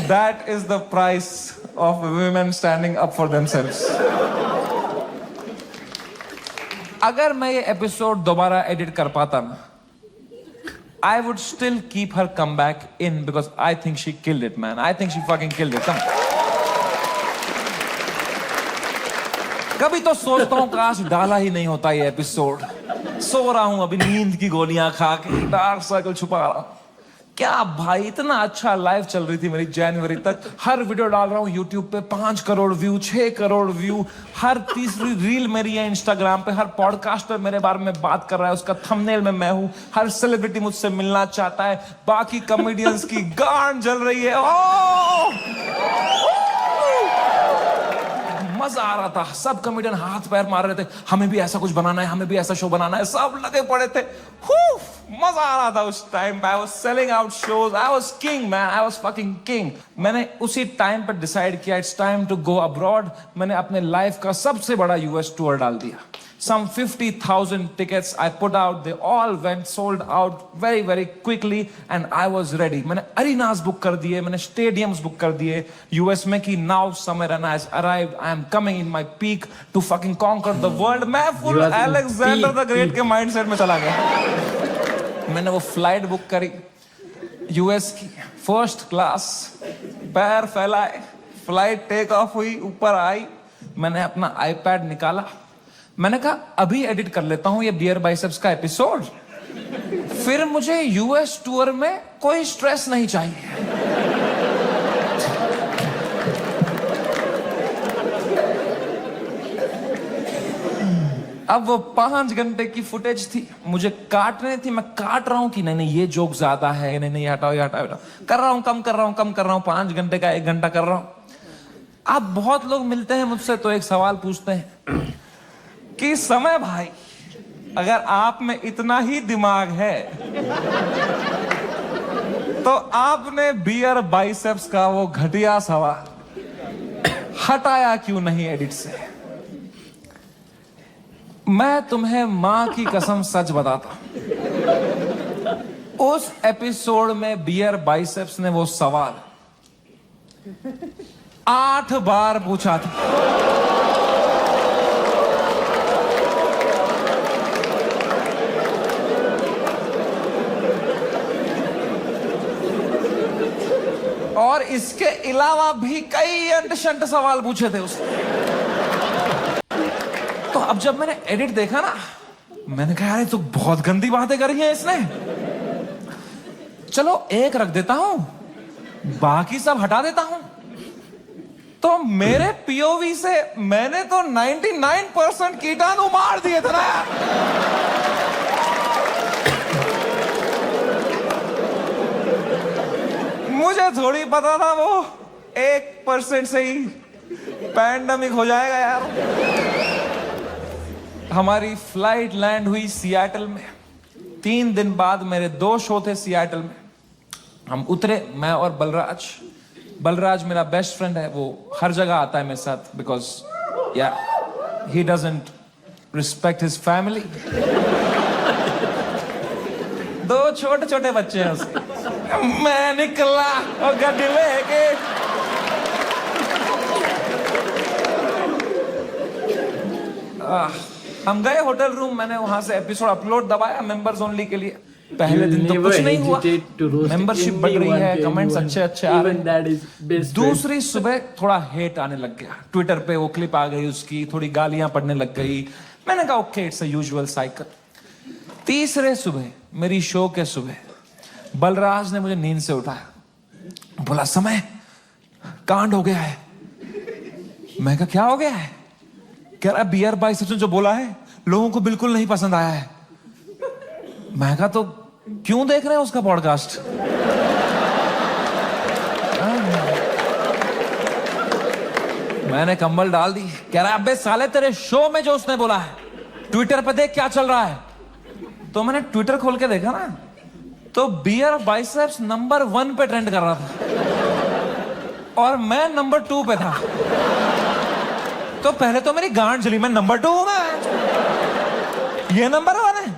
That is the price of women standing up for themselves. अगर मैं ये एपिसोड दोबारा एडिट कर पाता ना, I would still keep her comeback in because I think she killed it, man. I think she fucking killed it. Come. कभी तो सोचता हूँ काश डाला ही नहीं होता ये एपिसोड. सो रहा हूँ अभी नींद की गोलियां खा के, डार्क सर्कल छुपा रहा हूँ. क्या भाई, इतना अच्छा लाइव चल रही थी मेरी जनवरी तक. हर वीडियो डाल रहा हूँ यूट्यूब पे, 5 करोड़ व्यू, 6 करोड़ व्यू. हर तीसरी रील मेरी है इंस्टाग्राम पे. हर पॉडकास्टर मेरे बारे में बात कर रहा है, उसका थंबनेल में मैं हूँ. हर सेलिब्रिटी मुझसे मिलना चाहता है. बाकी कॉमेडियंस की गांड जल रही है. मजा आ रहा था. सब कॉमेडियन हाथ पैर मार रहे थे, हमें भी ऐसा कुछ बनाना है, हमें भी ऐसा शो बनाना है. सब लगे पड़े थे. मजा आ रहा था उस टाइम पे. I was selling out shows. I was king, man. I was fucking king. मैंने उसी टाइम पर डिसाइड किया it's time to go abroad. मैंने अपने लाइफ का सबसे बड़ा US टूर डाल दिया. Some 50,000 tickets I put out. They all went sold out very, very quickly and I was ready. मैंने arenas book कर दिए, मैंने stadiums book कर दिए US में कि now summer and has arrived. I am coming in my peak to fucking conquer the world. मैं full Alexander the Great के mindset में चला गया. मैंने वो फ्लाइट बुक करी US की, फर्स्ट क्लास. पैर फैलाए, फ्लाइट टेक ऑफ हुई, ऊपर आई. मैंने अपना iPad निकाला. मैंने कहा अभी एडिट कर लेता हूं ये बियर बाइसेप्स का एपिसोड, फिर मुझे US टूर में कोई स्ट्रेस नहीं चाहिए. अब वो 5 घंटे की फुटेज थी, मुझे काटने थी. मैं काट रहा हूं कि नहीं ये जोक ज्यादा है, नहीं हटाओ, ये हटाओ. कर रहा हूं, कम कर रहा हूं. 5 घंटे का 1 घंटा कर रहा हूं. अब बहुत लोग मिलते हैं मुझसे तो एक सवाल पूछते हैं कि समय भाई, अगर आप में इतना ही दिमाग है तो आपने बियर बाइसेप्स का वो घटिया सवाल हटाया क्यों नहीं एडिट से. मैं तुम्हें मां की कसम सच बताता हूं, उस एपिसोड में बियर बाइसेप्स ने वो सवाल 8 बार पूछा था. और इसके अलावा भी कई अंट-शंट सवाल पूछे थे उसने. तो अब जब मैंने एडिट देखा ना, मैंने कहा यार तो बहुत गंदी बातें करी हैं इसने. चलो एक रख देता हूं, बाकी सब हटा देता हूं. तो मेरे POV से मैंने तो 99% कीटाणु मार दिए थे ना. मुझे थोड़ी पता था वो 1% से ही पैंडेमिक हो जाएगा यार. हमारी फ्लाइट लैंड हुई सियाटल में. 3 दिन बाद मेरे 2 शो थे सियाटल में. हम उतरे, मैं और बलराज मेरा बेस्ट फ्रेंड है. वो हर जगह आता है मेरे साथ because he doesn't respect his family. 2 छोटे बच्चे हैं उसके. मैं निकला और गाड़ी लेके हम गए होटल रूम. मैंने वहां से एपिसोड अपलोड दबाया मेंबर्स ओनली के लिए. पहले दिन तो कुछ नहीं हुआ, मेंबरशिप बढ़ रही है, कमेंट्स अच्छे आ रहे हैं. दूसरी सुबह थोड़ा हेट आने लग गया. ट्विटर पे वो क्लिप आ गई उसकी, थोड़ी गालियां पड़ने लग गई. मैंने कहा okay, it's a usual cycle. तीसरे सुबह, मेरी शो के सुबह, बलराज ने मुझे नींद से उठाया. बोला समय कांड हो गया है. मैं कहा क्या हो गया है? कह रहा बियर बाइसेप्स जो बोला है लोगों को बिल्कुल नहीं पसंद आया है. मैं कहा तो क्यों देख रहे हैं उसका पॉडकास्ट? मैंने कंबल डाल दी. कह रहा अबे साले तेरे शो में जो उसने बोला है ट्विटर पे देख क्या चल रहा है. तो मैंने ट्विटर खोल के देखा ना, तो बियर बाइसेप्स नंबर 1 पे ट्रेंड कर रहा था और मैं नंबर 2 पे था. तो पहले तो मेरी गांड जली, मैं नंबर 2 हूं मैं, ये नंबर 1 है.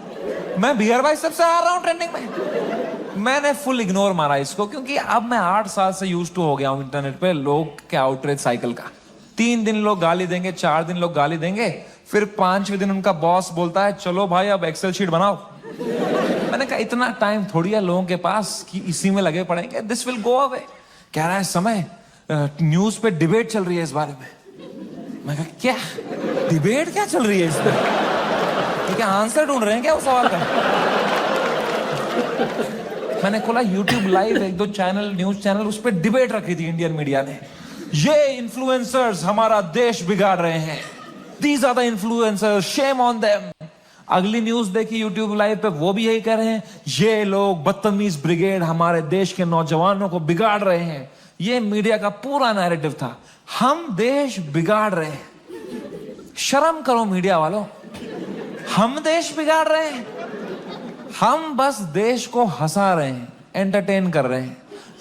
मैं बियर भाई सबसे आ रहा हूं ट्रेंडिंग में। मैंने फुल इग्नोर मारा इसको, क्योंकि अब मैं 8 साल से यूज टू हो गया हूं इंटरनेट पे लोग के आउटरीच साइकिल का। 3 दिन लोग गाली देंगे, 4 दिन लोग गाली देंगे, फिर 5वें दिन उनका बॉस बोलता है चलो भाई अब एक्सेल शीट बनाओ। मैंने कहा इतना टाइम थोड़ी है लोगों के पास कि इसी में लगे पड़ेंगे, दिस विल गो अवे। कह रहा है समय न्यूज पे डिबेट चल रही है इस बारे में। मैं कहा क्या डिबेट क्या चल रही है इस पे, क्या आंसर ढूंढ रहे हैं क्या उस सवाल का। मैंने खोला YouTube live, 1-2 channel, news channel, उस पर डिबेट रखी थी इंडियन मीडिया ने। ये इन्फ्लुएंसर्स हमारा देश बिगाड़ रहे हैं, these are the influencers, shame on them. अगली न्यूज देखी YouTube लाइव पे, वो भी यही कह रहे हैं ये लोग बदतमीज ब्रिगेड हमारे देश के नौजवानों को बिगाड़ रहे हैं। ये मीडिया का पूरा नैरेटिव था, हम देश बिगाड़ रहे हैं। शर्म करो मीडिया वालों, हम देश बिगाड़ रहे हैं? हम बस देश को हंसा रहे हैं, एंटरटेन कर रहे हैं।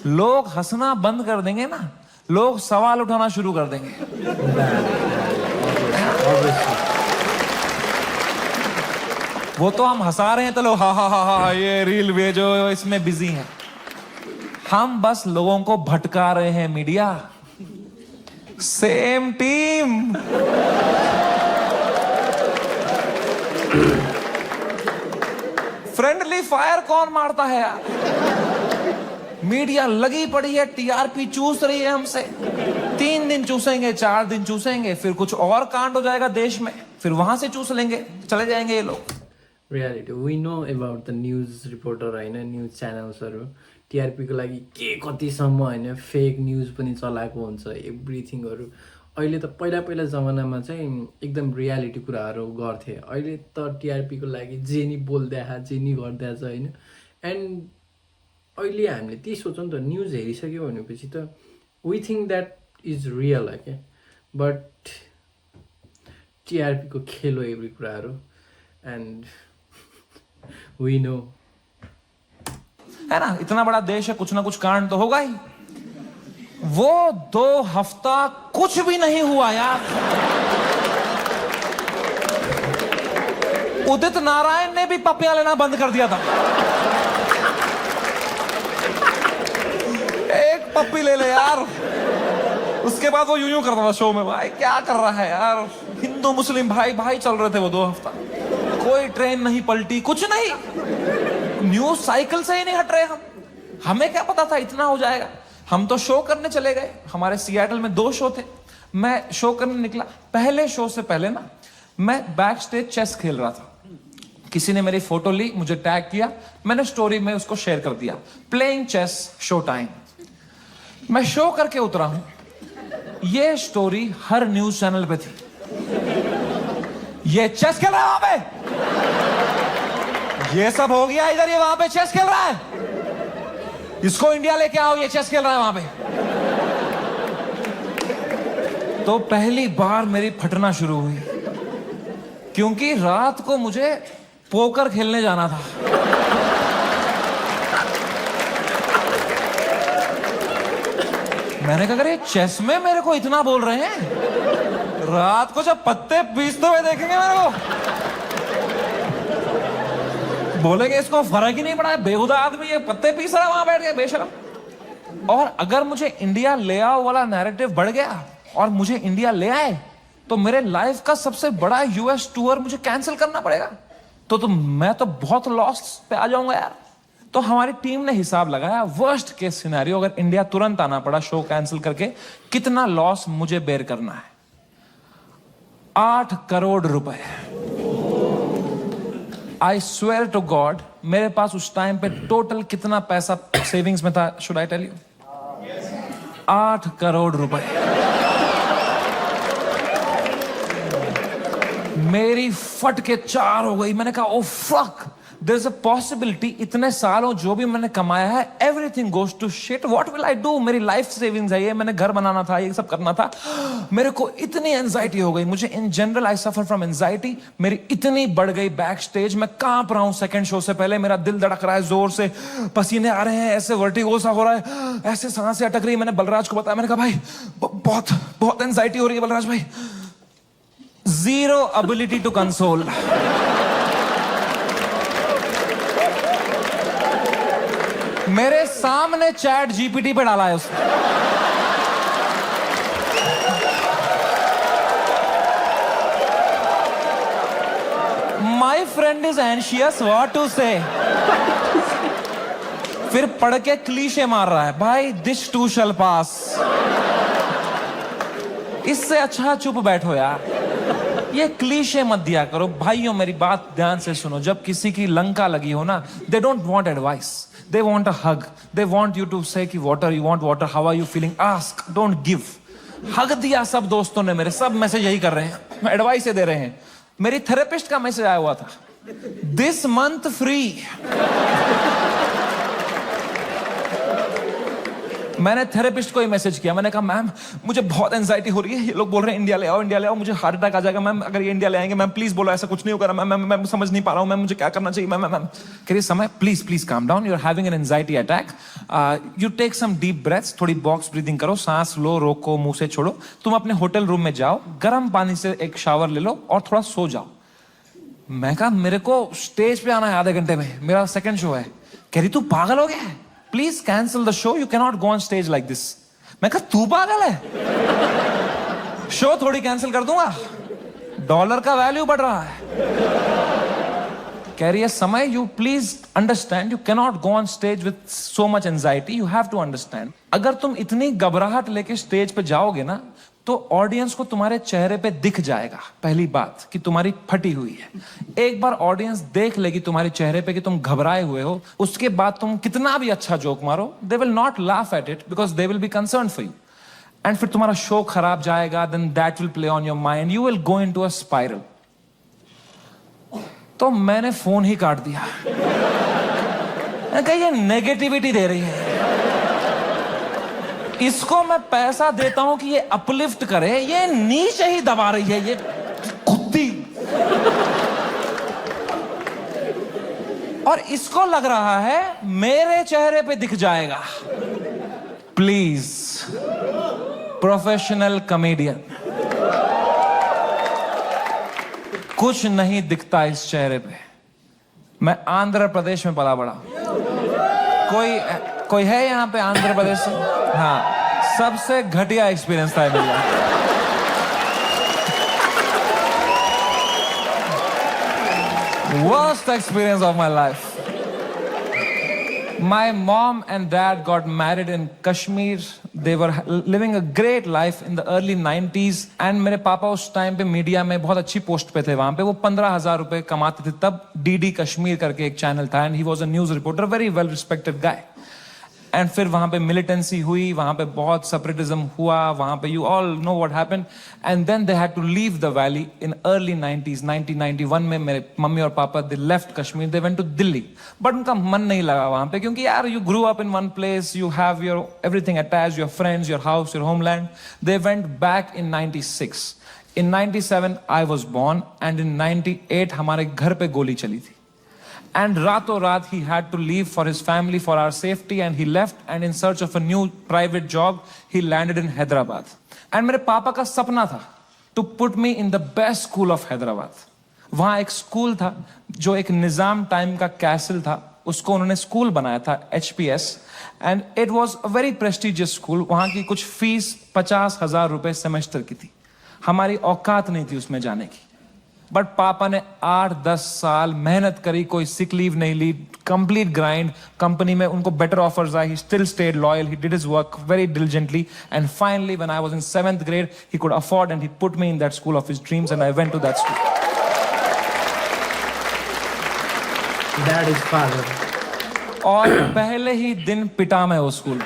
लोग हंसना बंद कर देंगे ना, लोग सवाल उठाना शुरू कर देंगे। वो तो हम हंसा रहे हैं तो लोग हा ये रील भेजो, इसमें बिजी हैं। हम बस लोगों को भटका रहे हैं media. Same team. Friendly fire कौन मारता है यार? मीडिया लगी पड़ी है, टीआरपी चूस रही है हमसे। 3 दिन चूसेंगे, 4 दिन चूसेंगे, फिर कुछ और कांड हो जाएगा देश में, फिर वहां से चूस लेंगे, चले जाएंगे ये लोग। Reality we know about the news reporter होइन, न्युज च्यानल्सहरू टिआरपीको लागि के कतिसम्म होइन फेक न्युज पनि चलाएको हुन्छ, एभ्रिथिङहरू। अहिले त पहिला जमानामा चाहिँ एकदम रियालिटी कुराहरू गर्थे, अहिले त टिआरपीको लागि जे नि बोल्दैछ, जे नि गर्दैछ होइन। एन्ड अहिले हामीले त्यही सोच्छौँ नि त, न्युज हेरिसक्यो भनेपछि त we think that is real है क्या, बट टिआरपीको खेल हो एभ्री कुराहरू। एन्ड वी नो है ना, इतना बड़ा देश है, कुछ ना कुछ कांड तो होगा ही। वो 2 हफ्ता कुछ भी नहीं हुआ यार। उदित नारायण ने भी पपियां लेना बंद कर दिया था। एक पप्पी ले ले यार, उसके बाद वो यूं करता था शो में, भाई क्या कर रहा है यार। हिंदू मुस्लिम भाई भाई चल रहे थे वो 2 हफ्ता, कोई ट्रेन नहीं पलटी, कुछ नहीं। न्यूज साइकिल से ही नहीं हट रहे हम। हमें क्या पता था इतना हो जाएगा। हम तो शो करने चले गए, हमारे सिएटल में 2 शो थे, मैं शो करने निकला। पहले शो से पहले ना मैं बैक स्टेज चेस खेल रहा था। किसी ने मेरी फोटो ली, मुझे टैग किया, मैंने स्टोरी में उसको शेयर कर दिया, प्लेइंग चेस शो टाइम। मैं शो करके उतरा हूं, ये स्टोरी हर न्यूज चैनल पे थी। ये चेस खेल रहा है वहां पे, ये सब हो गया इधर, ये वहां पे चेस खेल रहा है, इसको इंडिया लेके आओ, ये चेस खेल रहा है वहां पे। तो पहली बार मेरी फटना शुरू हुई, क्योंकि रात को मुझे पोकर खेलने जाना था। मैंने कहा अरे चेस में मेरे को इतना बोल रहे हैं, रात को जब पत्ते पीसते हुए देखेंगे मेरे को, बोलेंगे इसको फर्क ही नहीं पड़ा है, बेहुदा आदमी ये पत्ते पीस रहा है वहां बैठ के, बेशरम। और अगर मुझे इंडिया ले आओ वाला नैरेटिव बढ़ गया और मुझे इंडिया ले आए, तो मेरे लाइफ का सबसे बड़ा यूएस टूर मुझे कैंसिल करना पड़ेगा। तो मैं तो बहुत लॉस पे आ जाऊंगा यार। तो हमारी टीम ने हिसाब लगाया, वर्स्ट केस सिनेरियो अगर इंडिया तुरंत आना पड़ा शो कैंसिल करके, कितना लॉस मुझे बेयर करना है। 8 करोड़ रुपए। आई स्वेयर टू गॉड, मेरे पास उस टाइम पे टोटल कितना पैसा सेविंग्स में था, should I tell you? 8 crore रुपए। मेरी फट के 4 हो गई। मैंने कहा oh fuck, there is a possibility इतने सालों जो भी मैंने कमाया है everything goes to shit, what will I do? मेरी लाइफ सेविंग्स है ये, मैंने घर बनाना था, ये सब करना था। मेरे को इतनी एंजाइटी हो गई, मुझे in general I suffer from anxiety. मेरी इतनी बढ़ गई बैक स्टेज, मैं कांप रहा हूं सेकंड शो से पहले, मेरा दिल धड़क रहा है जोर से, पसीने आ रहे हैं, ऐसे वर्टिगो सा हो रहा है, ऐसे सांसें अटक रही। मैंने बलराज को बताया, मैंने कहा भाई बहुत बहुत एंजाइटी हो रही है बलराज भाई। Zero ability to console. सामने चैट जीपीटी पे डाला है उसने। My friend is anxious what to say. फिर पढ़ के क्लीशे मार रहा है, भाई दिस टू शैल पास। इससे अच्छा चुप बैठो यार, ये क्लीशे मत दिया करो। भाइयों मेरी बात ध्यान से सुनो, जब किसी की लंका लगी हो ना, they don't want advice, they want a hug, they want you to say कि water, you want water, how are you feeling, ask, don't give. Hug दिया सब दोस्तों ने मेरे, सब मैसेज यही कर रहे हैं, एडवाइस दे रहे हैं। मेरी थेरेपिस्ट का मैसेज आया हुआ था, दिस मंथ फ्री। मैंने थेरेपिस्ट को ही मैसेज किया, मैंने कहा मैम मुझे बहुत एंजाइटी हो रही है, ये लोग बोल रहे हैं इंडिया ले आओ, इंडिया ले आओ, मुझे हार्ट अटैक आ जाएगा मैम अगर ये इंडिया ले आएंगे। मैम प्लीज बोलो ऐसा कुछ नहीं होगा मैम, मैं समझ नहीं पा रहा हूँ मैम, मुझे क्या करना चाहिए मैम। मैम कह रही Samay please calm down, you are having an anxiety attack, you take some deep breaths, थोड़ी बॉक्स ब्रीदिंग करो, सांस लो, रोको, मुंह से छोड़ो, तुम अपने होटल रूम में जाओ, गर्म पानी से एक शावर ले लो और थोड़ा सो जाओ। मैं कहा मेरे को स्टेज पे आना है आधे घंटे में, मेरा सेकंड शो है। कह रही तू पागल हो गया है, please cancel the show, you can not go on stage like this. मैं कहा तू पागल है, शो थोड़ी कैंसिल कर दूंगा, डॉलर का वैल्यू बढ़ रहा है। कह रही है Samay you please understand, you can not go on stage with so much anxiety, you have to understand. अगर तुम इतनी घबराहट लेके स्टेज पे जाओगे ना, तो ऑडियंस को तुम्हारे चेहरे पे दिख जाएगा पहली बात कि तुम्हारी फटी हुई है। एक बार ऑडियंस देख लेगी तुम्हारे चेहरे पे कि तुम घबराए हुए हो, उसके बाद तुम कितना भी अच्छा जोक मारो, they will not laugh at it because they will be concern for you, and फिर तुम्हारा शो खराब जाएगा, then that will play on your mind, you will go into a spiral. तो मैंने फोन ही काट दिया। मैंने कहा ये नेगेटिविटी दे रही है, इसको मैं पैसा देता हूं कि ये अपलिफ्ट करे, ये नीचे ही दबा रही है, ये कुत्ती। और इसको लग रहा है मेरे चेहरे पे दिख जाएगा। प्लीज प्रोफेशनल कॉमेडियन, कुछ नहीं दिखता इस चेहरे पे। मैं आंध्र प्रदेश में पला बड़ा, कोई है यहां पे आंध्र प्रदेश से? हाँ, सबसे घटिया एक्सपीरियंस था मेरा। Worst experience of my life. My mom and dad got married in Kashmir. They were living a great life in the early 90s. And मेरे पापा उस टाइम पे मीडिया में बहुत अच्छी पोस्ट पे थे, वहां पे वो 15,000 रुपए कमाते थे तब। DD कश्मीर करके एक चैनल था, and he was a news reporter, very well respected guy. And फिर वहां पे मिलिटेंसी हुई, वहां पे बहुत सेपरेटिज्म हुआ, वहां पे you all know what happened, and then they had to leave the valley in early 90s। 1991 में मेरे मम्मी और papa they left Kashmir, they went to Delhi, but उनका मन नहीं लगा वहां पे, क्योंकि यार you grew up in one place, you have your everything attached, your friends, your house, your homeland. They went back in 96। In 97 I was born, and in 98 हमारे घर पे गोली चली थी। And rato raat he had to leave for his family, for our safety, and he left, and in search of a new private job, he landed in Hyderabad. And मेरे पापा का सपना था to put me in the best school of Hyderabad. वहाँ एक school था जो एक निजाम टाइम का कैसल था, उसको उन्होंने स्कूल बनाया था, HPS, and it was a very prestigious school. वहाँ की कुछ फीस 50,000 रुपए सेमेस्टर की थी, हमारी औकात नहीं थी उसमें जाने की। बट पापा ने 8-10 साल मेहनत करी, कोई सिक लीव नहीं ली, कंप्लीट ग्राइंड। कंपनी में उनको बेटर ऑफर्स आए, he still stayed loyal, he did his work very diligently, and finally when I was in 7th grade he could afford and he put me in that school of his dreams, and I went to that school. That is father. और पहले ही दिन पिटा मैं वो school,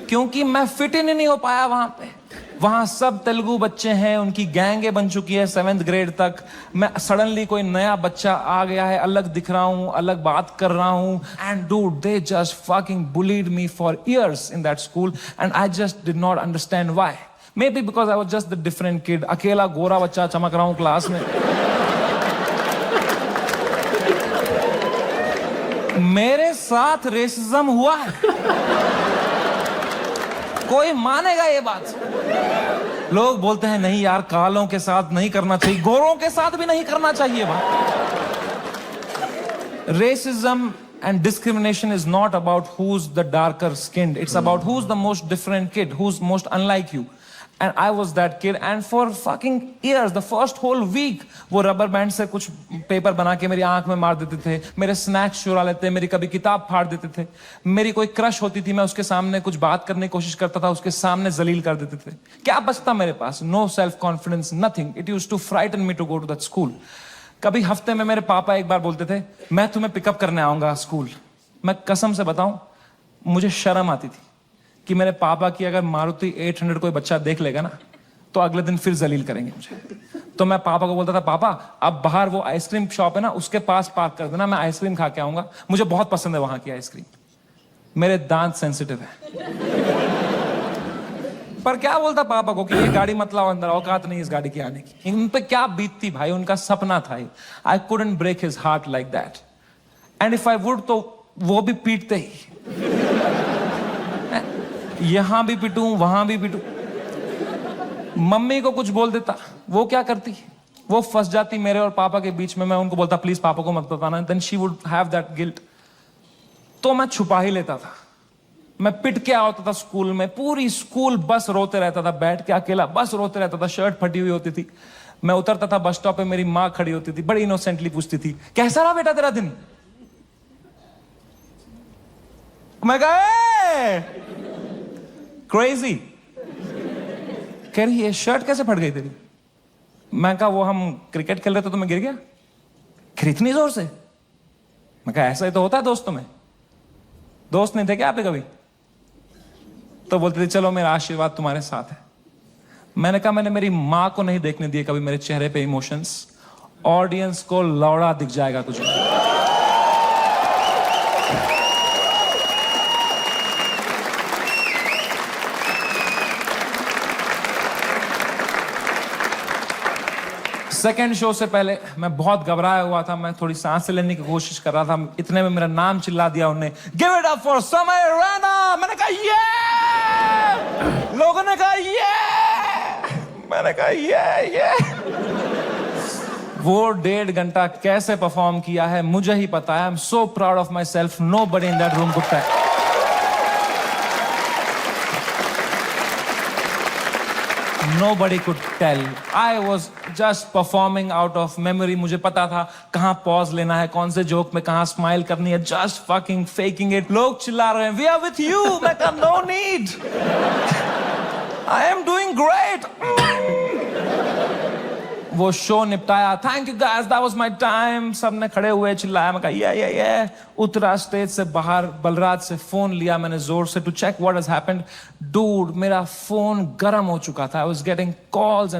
क्योंकि मैं fit in नहीं हो पाया वहां पे। वहां सब तेलुगु बच्चे हैं, उनकी गैंगे बन चुकी है 7th grade तक। मैं सडनली कोई नया बच्चा आ गया है, अलग दिख रहा हूं, अलग बात कर रहा हूं, and dude they just fucking bullied me for years in that school, and I just did not understand why. May be because I was just the different kid, अकेला गोरा बच्चा चमक रहा हूं क्लास में। मेरे साथ रेसिज्म हुआ है, कोई मानेगा ये बात? लोग बोलते हैं नहीं यार, कालों के साथ नहीं करना चाहिए, गोरों के साथ भी नहीं करना चाहिए। बात racism And discrimination is not about who's the darker skinned. It's about who's the most different kid, who's most unlike you. And I was that kid. And for fucking years, the first whole week, वो rubber band से कुछ paper बना के मेरी आंख में मार देते थे, मेरे snacks चुरा लेते, मेरी कभी किताब फाड़ देते थे, मेरी कोई crush होती थी, मैं उसके सामने कुछ बात करने की कोशिश करता था, उसके सामने जलील कर देते थे. क्या बचता मेरे पास? No self confidence, nothing. It used to frighten me to go to that school. कभी हफ्ते में मेरे पापा एक बार बोलते थे, मैं तुम्हें पिकअप करने आऊंगा स्कूल. मैं कसम से बताऊं, मुझे शर्म आती थी कि मेरे पापा की अगर मारुति 800 कोई बच्चा देख लेगा ना, तो अगले दिन फिर जलील करेंगे मुझे. तो मैं पापा को बोलता था, पापा अब बाहर वो आइसक्रीम शॉप है ना, उसके पास पार्क कर देना, मैं आइसक्रीम खा के आऊंगा, मुझे बहुत पसंद है वहां की आइसक्रीम. मेरे दांत सेंसिटिव है. पर क्या बोलता पापा को कि ये गाड़ी मत लाओ अंदर, औकात नहीं इस गाड़ी की आने की. इन पे क्या बीतती भाई, उनका सपना था. I couldn't break his heart like that. And if I would तो वो भी पीटते ही. यहां भी पिटूं, वहां भी पिटूं. मम्मी को कुछ बोल देता, वो क्या करती, वो फंस जाती मेरे और पापा के बीच में. मैं उनको बोलता प्लीज पापा को मत बताना. Then she would have that guilt. तो मैं छुपा ही लेता था. मैं पिट के आता था स्कूल में, पूरी स्कूल बस रोते रहता था, बैठ के अकेला बस रोते रहता था. शर्ट फटी हुई होती थी. मैं उतरता था बस स्टॉप पे, मेरी माँ खड़ी होती थी, बड़ी इनोसेंटली पूछती थी, कैसा रहा बेटा तेरा दिन? मैं कहा क्रेजी. कह रही ये शर्ट कैसे फट गई तेरी? मैं कहा वो हम क्रिकेट खेल रहे थे तो मैं गिर गया. इतनी जोर से? मैं कहा ऐसा ही तो होता है दोस्तों में. दोस्त नहीं थे क्या आपके कभी? तो बोलते थे चलो मेरा आशीर्वाद तुम्हारे साथ है. मैंने कहा मैंने मेरी मां को नहीं देखने दिए कभी मेरे चेहरे पे इमोशंस. ऑडियंस को लौड़ा दिख जाएगा तुझे. सेकेंड शो से पहले मैं बहुत घबराया हुआ था. मैं थोड़ी सांस लेने की कोशिश कर रहा था. इतने में मेरा नाम चिल्ला दिया उन्होंने, गिव इट अप फॉर समय रैना. मैंने कहा ये. लोगों ने कहा ये. मैंने कहा ये. वो 1.5 घंटा कैसे परफॉर्म किया है मुझे ही पता है. I am so proud of myself. Nobody in that room could tell. Nobody could tell. I was just performing out of memory. मुझे पता था कहाँ पॉज लेना है, कौन से जोक में कहाँ स्माइल करनी है. Just fucking faking it. लोग चिल्ला रहे हैं, We are with you. मैं कहा no need. I am doing great. वो शो निपटाया. Thank you guys. That was my time. सबने खड़े हुए चिल्लाया. मैं कहा yeah. उतरा स्टेज से बाहर. बलराज से फोन लिया मैंने जोर से to check what has happened. Dude, मेरा फोन गर्म हो चुका था. I was getting calls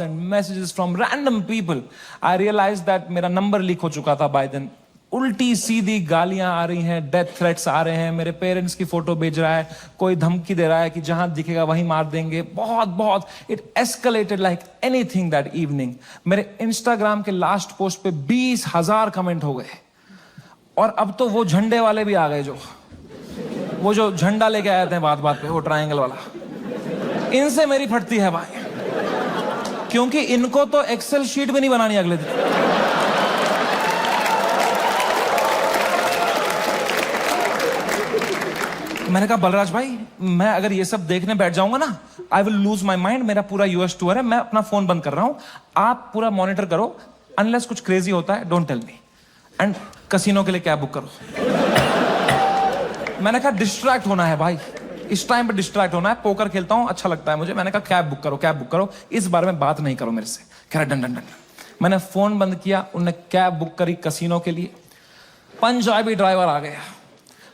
and messages from random people. I realized that मेरा नंबर लीक हो चुका था by then. उल्टी सीधी गालियां आ रही हैं, डेथ थ्रेट्स आ रहे हैं. मेरे पेरेंट्स की फोटो भेज रहा है, कोई धमकी दे रहा है कि जहां दिखेगा वहीं मार देंगे. बहुत it escalated like anything that evening. मेरे इंस्टाग्राम के लास्ट पोस्ट पे 20,000 कमेंट हो गए. और अब तो वो झंडे वाले भी आ गए, वो जो झंडा लेके आए थे बात पे, वो ट्रायंगल वाला. इनसे मेरी फटती है भाई, क्योंकि इनको तो एक्सेल शीट भी नहीं बनानी अगले दिन. मैंने कहा बलराज भाई, मैं अगर ये सब देखने बैठ जाऊंगा ना, I will lose my mind. मेरा पूरा यूएस टूर है, मैं अपना फोन बंद कर रहा हूं, आप पूरा मॉनिटर करो. अनलेस कुछ क्रेजी होता है don't tell me. And casino के लिए कैब बुक करो. मैंने कहा डिस्ट्रैक्ट होना है भाई, इस टाइम पे डिस्ट्रैक्ट होना है. पोकर खेलता हूं, अच्छा लगता है मुझे. मैंने कहा कैब बुक करो, इस बारे में बात नहीं करो मेरे से. कह रहा डन. मैंने फोन बंद किया, उन्होंने कैब बुक करी कसिनो के लिए. पंजाबी ड्राइवर आ गया.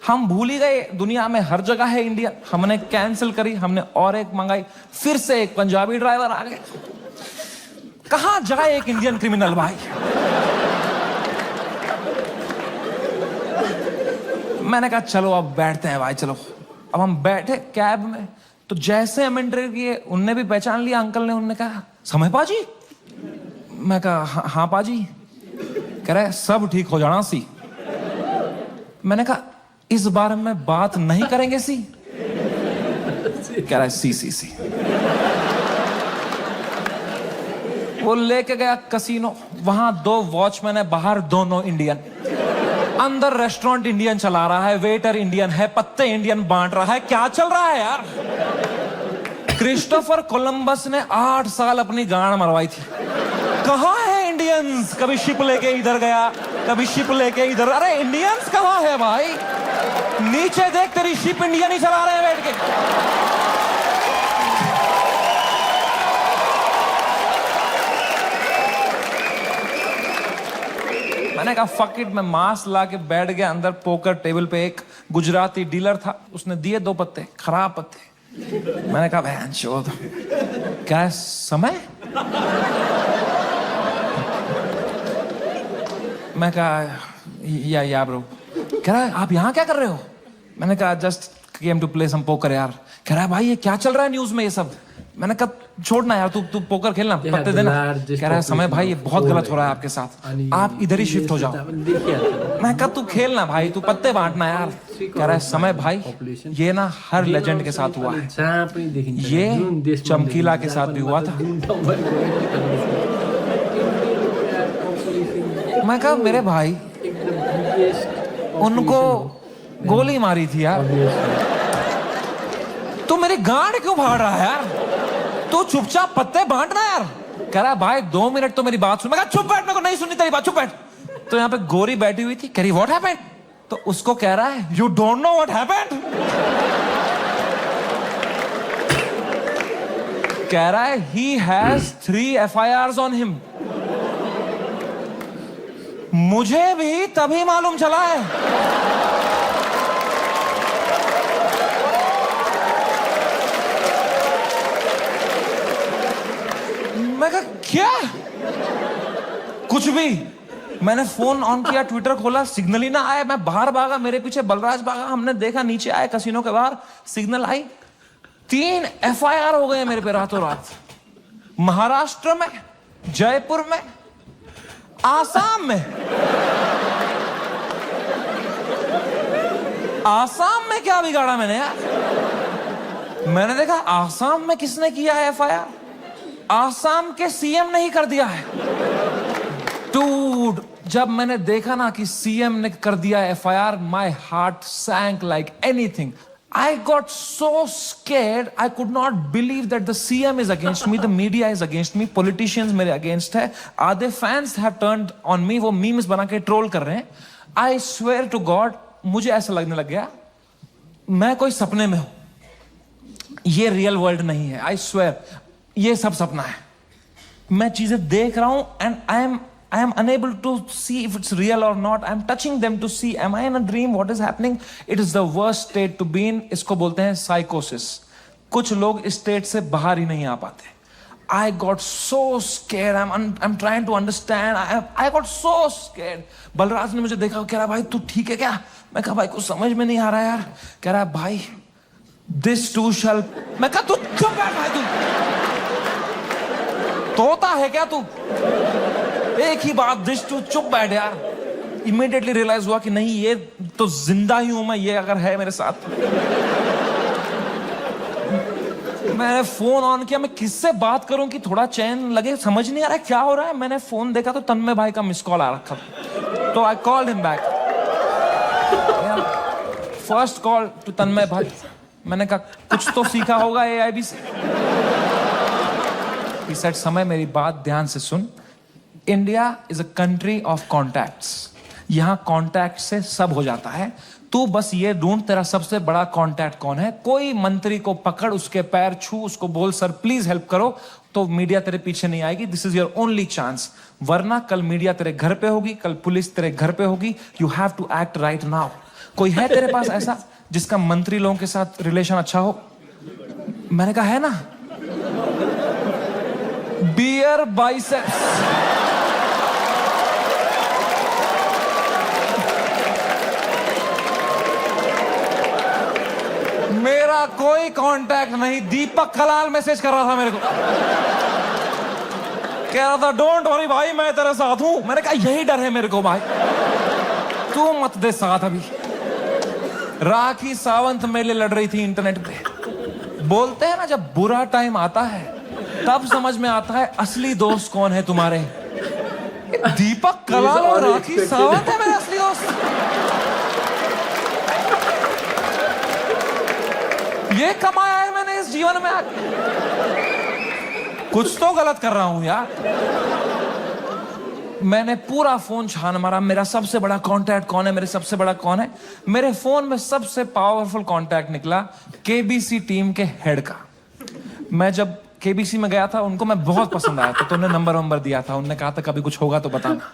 हम भूल ही गए दुनिया में हर जगह है इंडिया. हमने कैंसिल करी, हमने और एक मंगाई, फिर से एक पंजाबी ड्राइवर आ गया. कहां जाए एक इंडियन क्रिमिनल भाई. मैंने कहा चलो अब बैठते हैं भाई, चलो. अब हम बैठे कैब में, तो जैसे हम एंटर किए उनने भी पहचान लिया अंकल ने. उन्होंने कहा समय पाजी. मैं कहा हाँ पाजी. कह रहे सब ठीक हो जाना सी. मैंने कहा इस बारे में बात नहीं करेंगे सी. कह रहा है सी. वो लेके गया कसिनो. वहां 2 वॉचमैन है बाहर, दोनों इंडियन. अंदर रेस्टोरेंट इंडियन चला रहा है, वेटर इंडियन है, पत्ते इंडियन बांट रहा है, क्या चल रहा है यार? क्रिस्टोफर कोलंबस ने 8 साल अपनी गांड मरवाई थी। कहाँ है इंडियंस? कभी शिप लेके इधर गया, कभी शिप लेके इधर। अरे इंडियंस कहाँ है भाई? नीचे देख, तेरी शिप इंडियन ही चला रहे हैं बैठ के। मैंने कहा फक इट, मैं मास्क ला के बैठ गया अंदर पोकर टेबल पे। एक गुजराती डीलर था, उसने दिए 2 पत्ते, खराब पत्ते। मैंने कहा बहन चोद, क्या है समय? मैं कहा या ब्रो। कह रहा है आप यहाँ क्या कर रहे हो? मैंने कहा just came to play some poker यार। कह रहा है भाई ये क्या चल रहा है न्यूज में ये सब? मैंने कहा छोड़ना यार, तू पोकर खेलना, पत्ते देना। कह रहा है समय भाई ये बहुत गलत हो रहा है आपके साथ, आप इधर ही शिफ्ट हो जाओ। मैं कहा तू खेलना भाई, तू पत्ते बांटना यार। कह रहा है समय भाई ये ना हर लेजेंड के साथ हुआ है, ये चमकीला के साथ भी हुआ था। मैं कहा मेरे भाई उनको गोली मारी थी यार, तू मेरी गांड क्यों फाड़ रहा है यार? तू चुपचाप पत्ते बांटना यार। कह रहा है भाई 2 मिनट तो मेरी बात सुन। मैं कहा चुप बैठ, मेरे को नहीं सुननी तेरी बात, चुप बैठ। तो यहाँ पे गोरी बैठी हुई थी, कह रही व्हाट हैपेंड? तो उसको कह रहा है you don't know what happened? कह रहा है he has 3 FIRs on him. मुझे भी तभी मालूम चला है। मैं कहा क्या? कुछ भी। मैंने फोन ऑन किया, ट्विटर खोला, सिग्नल ही ना आया। मैं बाहर भागा, मेरे पीछे बलराज भागा, हमने देखा नीचे आए कसिनो के बाहर, सिग्नल आई। 3 FIR हो गए मेरे पे रातों रात। महाराष्ट्र में, जयपुर में, आसाम में। आसाम में क्या बिगाड़ा मैंने यार? मैंने देखा आसाम में किसने किया है FIR? आसाम के CM ने ही कर दिया है। डूड, जब मैंने देखा ना कि CM ने कर दिया FIR, my heart sank like anything. I got so scared, I could not believe that the CM is against me, the media is against me, politicians मेरे against है, आधे fans have turned on me, वो memes बना के troll कर रहे हैं। I swear to God, मुझे ऐसा लगने लग गया मैं कोई सपने में हूं, ये रियल वर्ल्ड नहीं है। I swear, ये सब सपना है। मैं चीजें देख रहा हूं and I am unable to see if it's real or not. I am touching them to see, am I in a dream? What is happening? It is the worst state to be in. इसको बोलते हैं psychosis. कुछ लोग इस state से बाहर ही नहीं आ पाते। I got so scared. I'm trying to understand. I got so scared. Balraj ने मुझे देखा, कह रहा भाई तू ठीक है क्या? मैं कहा भाई कुछ समझ में नहीं आ रहा यार। कह रहा भाई this too shall। मैं कहा तू चुप बैठ भाई, तू तोता है क्या तू? एक ही बात, दिस टू चुप बैठ यार। इमीडिएटली रियलाइज हुआ कि नहीं ये तो जिंदा ही हूं मैं, ये अगर है मेरे साथ। मैंने फोन ऑन किया, मैं किससे बात करूं कि थोड़ा चैन लगे, समझ नहीं आ रहा है क्या हो रहा है। मैंने फोन देखा तो तन्मय भाई का मिस कॉल आ रखा था, तो I called him back. First call to Tanmay भाई। मैंने कहा कुछ तो सीखा होगा AIB से। He said, समय मेरी बात ध्यान से सुन। India is a country of contacts. यहां कॉन्टैक्ट से सब हो जाता है। तू बस ये ढूंढ तेरा सबसे बड़ा कॉन्टैक्ट कौन है। कोई मंत्री को पकड़, उसके पैर छू, उसको बोल सर प्लीज हेल्प करो, तो मीडिया तेरे पीछे नहीं आएगी। This is your only chance. वरना कल मीडिया तेरे घर पे होगी, कल पुलिस तेरे घर पे होगी। You have to act right now. कोई है तेरे पास ऐसा जिसका मंत्री लोगों के साथ रिलेशन अच्छा हो? मैंने कहा है ना, बियर बाइसेप्स। मेरा कोई कांटेक्ट नहीं। दीपक कलाल मैसेज कर रहा था मेरे को, कह रहा था डोंट वरी भाई मैं तेरे साथ हूं। मैंने कहा यही डर है मेरे को भाई, तू मत दे साथ। अभी राखी सावंत मेले लड़ रही थी इंटरनेट पे। बोलते हैं ना जब बुरा टाइम आता है तब समझ में आता है असली दोस्त कौन है तुम्हारे। दीपक कलाल और राखी सावंत है मेरे असली दोस्त। ये कमाया है मैंने इस जीवन में आके। कुछ तो गलत कर रहा हूं यार। मैंने पूरा फोन छान मारा, मेरा सबसे बड़ा कांटेक्ट कौन है, मेरे सबसे बड़ा कौन है। मेरे फोन में सबसे पावरफुल कांटेक्ट निकला केबीसी टीम के हेड का। मैं जब केबीसी में गया था, उनको मैं बहुत पसंद आया था, तो उन्हें नंबर दिया था। उन्होंने कहा था कभी कुछ होगा तो बताना।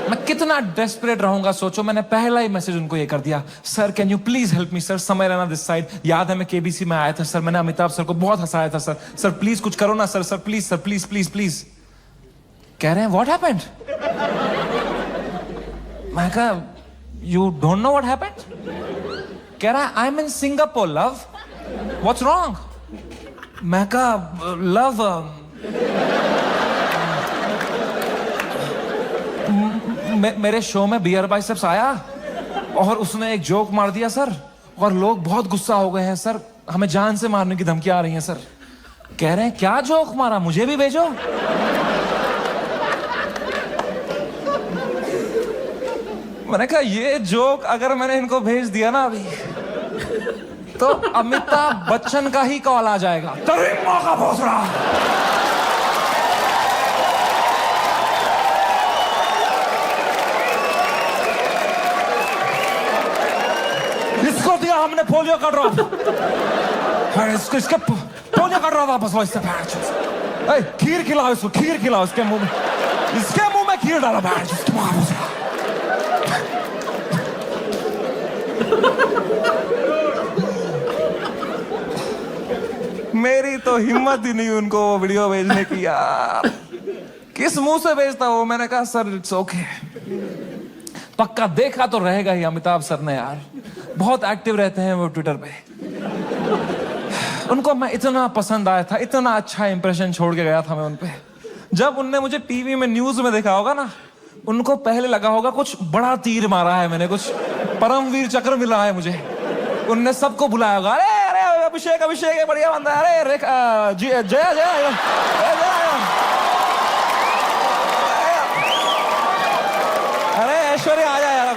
मैं कितना डेस्परेट रहूंगा सोचो। मैंने पहला ही मैसेज उनको ये कर दिया, sir can you please help me sir, समय रहना दिस साइड। याद है मैं केबीसी में आया था सर, मैंने अमिताभ सर को बहुत हंसाया था सर। सर प्लीज कुछ करो ना sir, sir please sir, please please please. कह रहे हैं व्हाट हैपेंड? मैं कहा you don't know what happened? कह रहा है I M in Singapore love, what's wrong? मैं कहा लव मेरे शो में बियर बाइसेप्स आया और उसने एक जोक मार दिया सर, और लोग बहुत गुस्सा हो गए हैं सर, हमें जान से मारने की धमकियां आ रही हैं सर। कह रहे हैं क्या जोक मारा, मुझे भी भेजो। मैंने कहा ये जोक अगर मैंने इनको भेज दिया ना अभी, तो अमिताभ बच्चन का ही कॉल आ जाएगा। तभी मौका पहुंच रहा। इसको दिया हमने पोलियो का ड्रॉप, इसके पोलियो का ड्रॉप वापस लो इससे। खीर खिलाओ इसको, खीर खिलाओ इसके मुंह में, इसके मुंह में खीर डालो। मेरी तो हिम्मत ही नहीं उनको वो वीडियो भेजने की यार। किस मुंह से भेजता वो? मैंने कहा सर इट्स ओके। पक्का देखा तो रहेगा ही अमिताभ सर ने यार, बहुत एक्टिव रहते हैं वो ट्विटर पे। उनको मैं इतना पसंद आया था, इतना अच्छा इंप्रेशन छोड़ के गया था मैं उनपे। जब उनने मुझे टीवी में न्यूज में देखा होगा ना, उनको पहले लगा होगा कुछ बड़ा तीर मारा है मैंने, कुछ परमवीर चक्र मिला है मुझे। उनने सबको बुलाया होगा, अरे अरे अभिषेक अभिषेक है बढ़िया बंदा है, अरे जया जया अरे ऐश्वर्या आ जाए यार।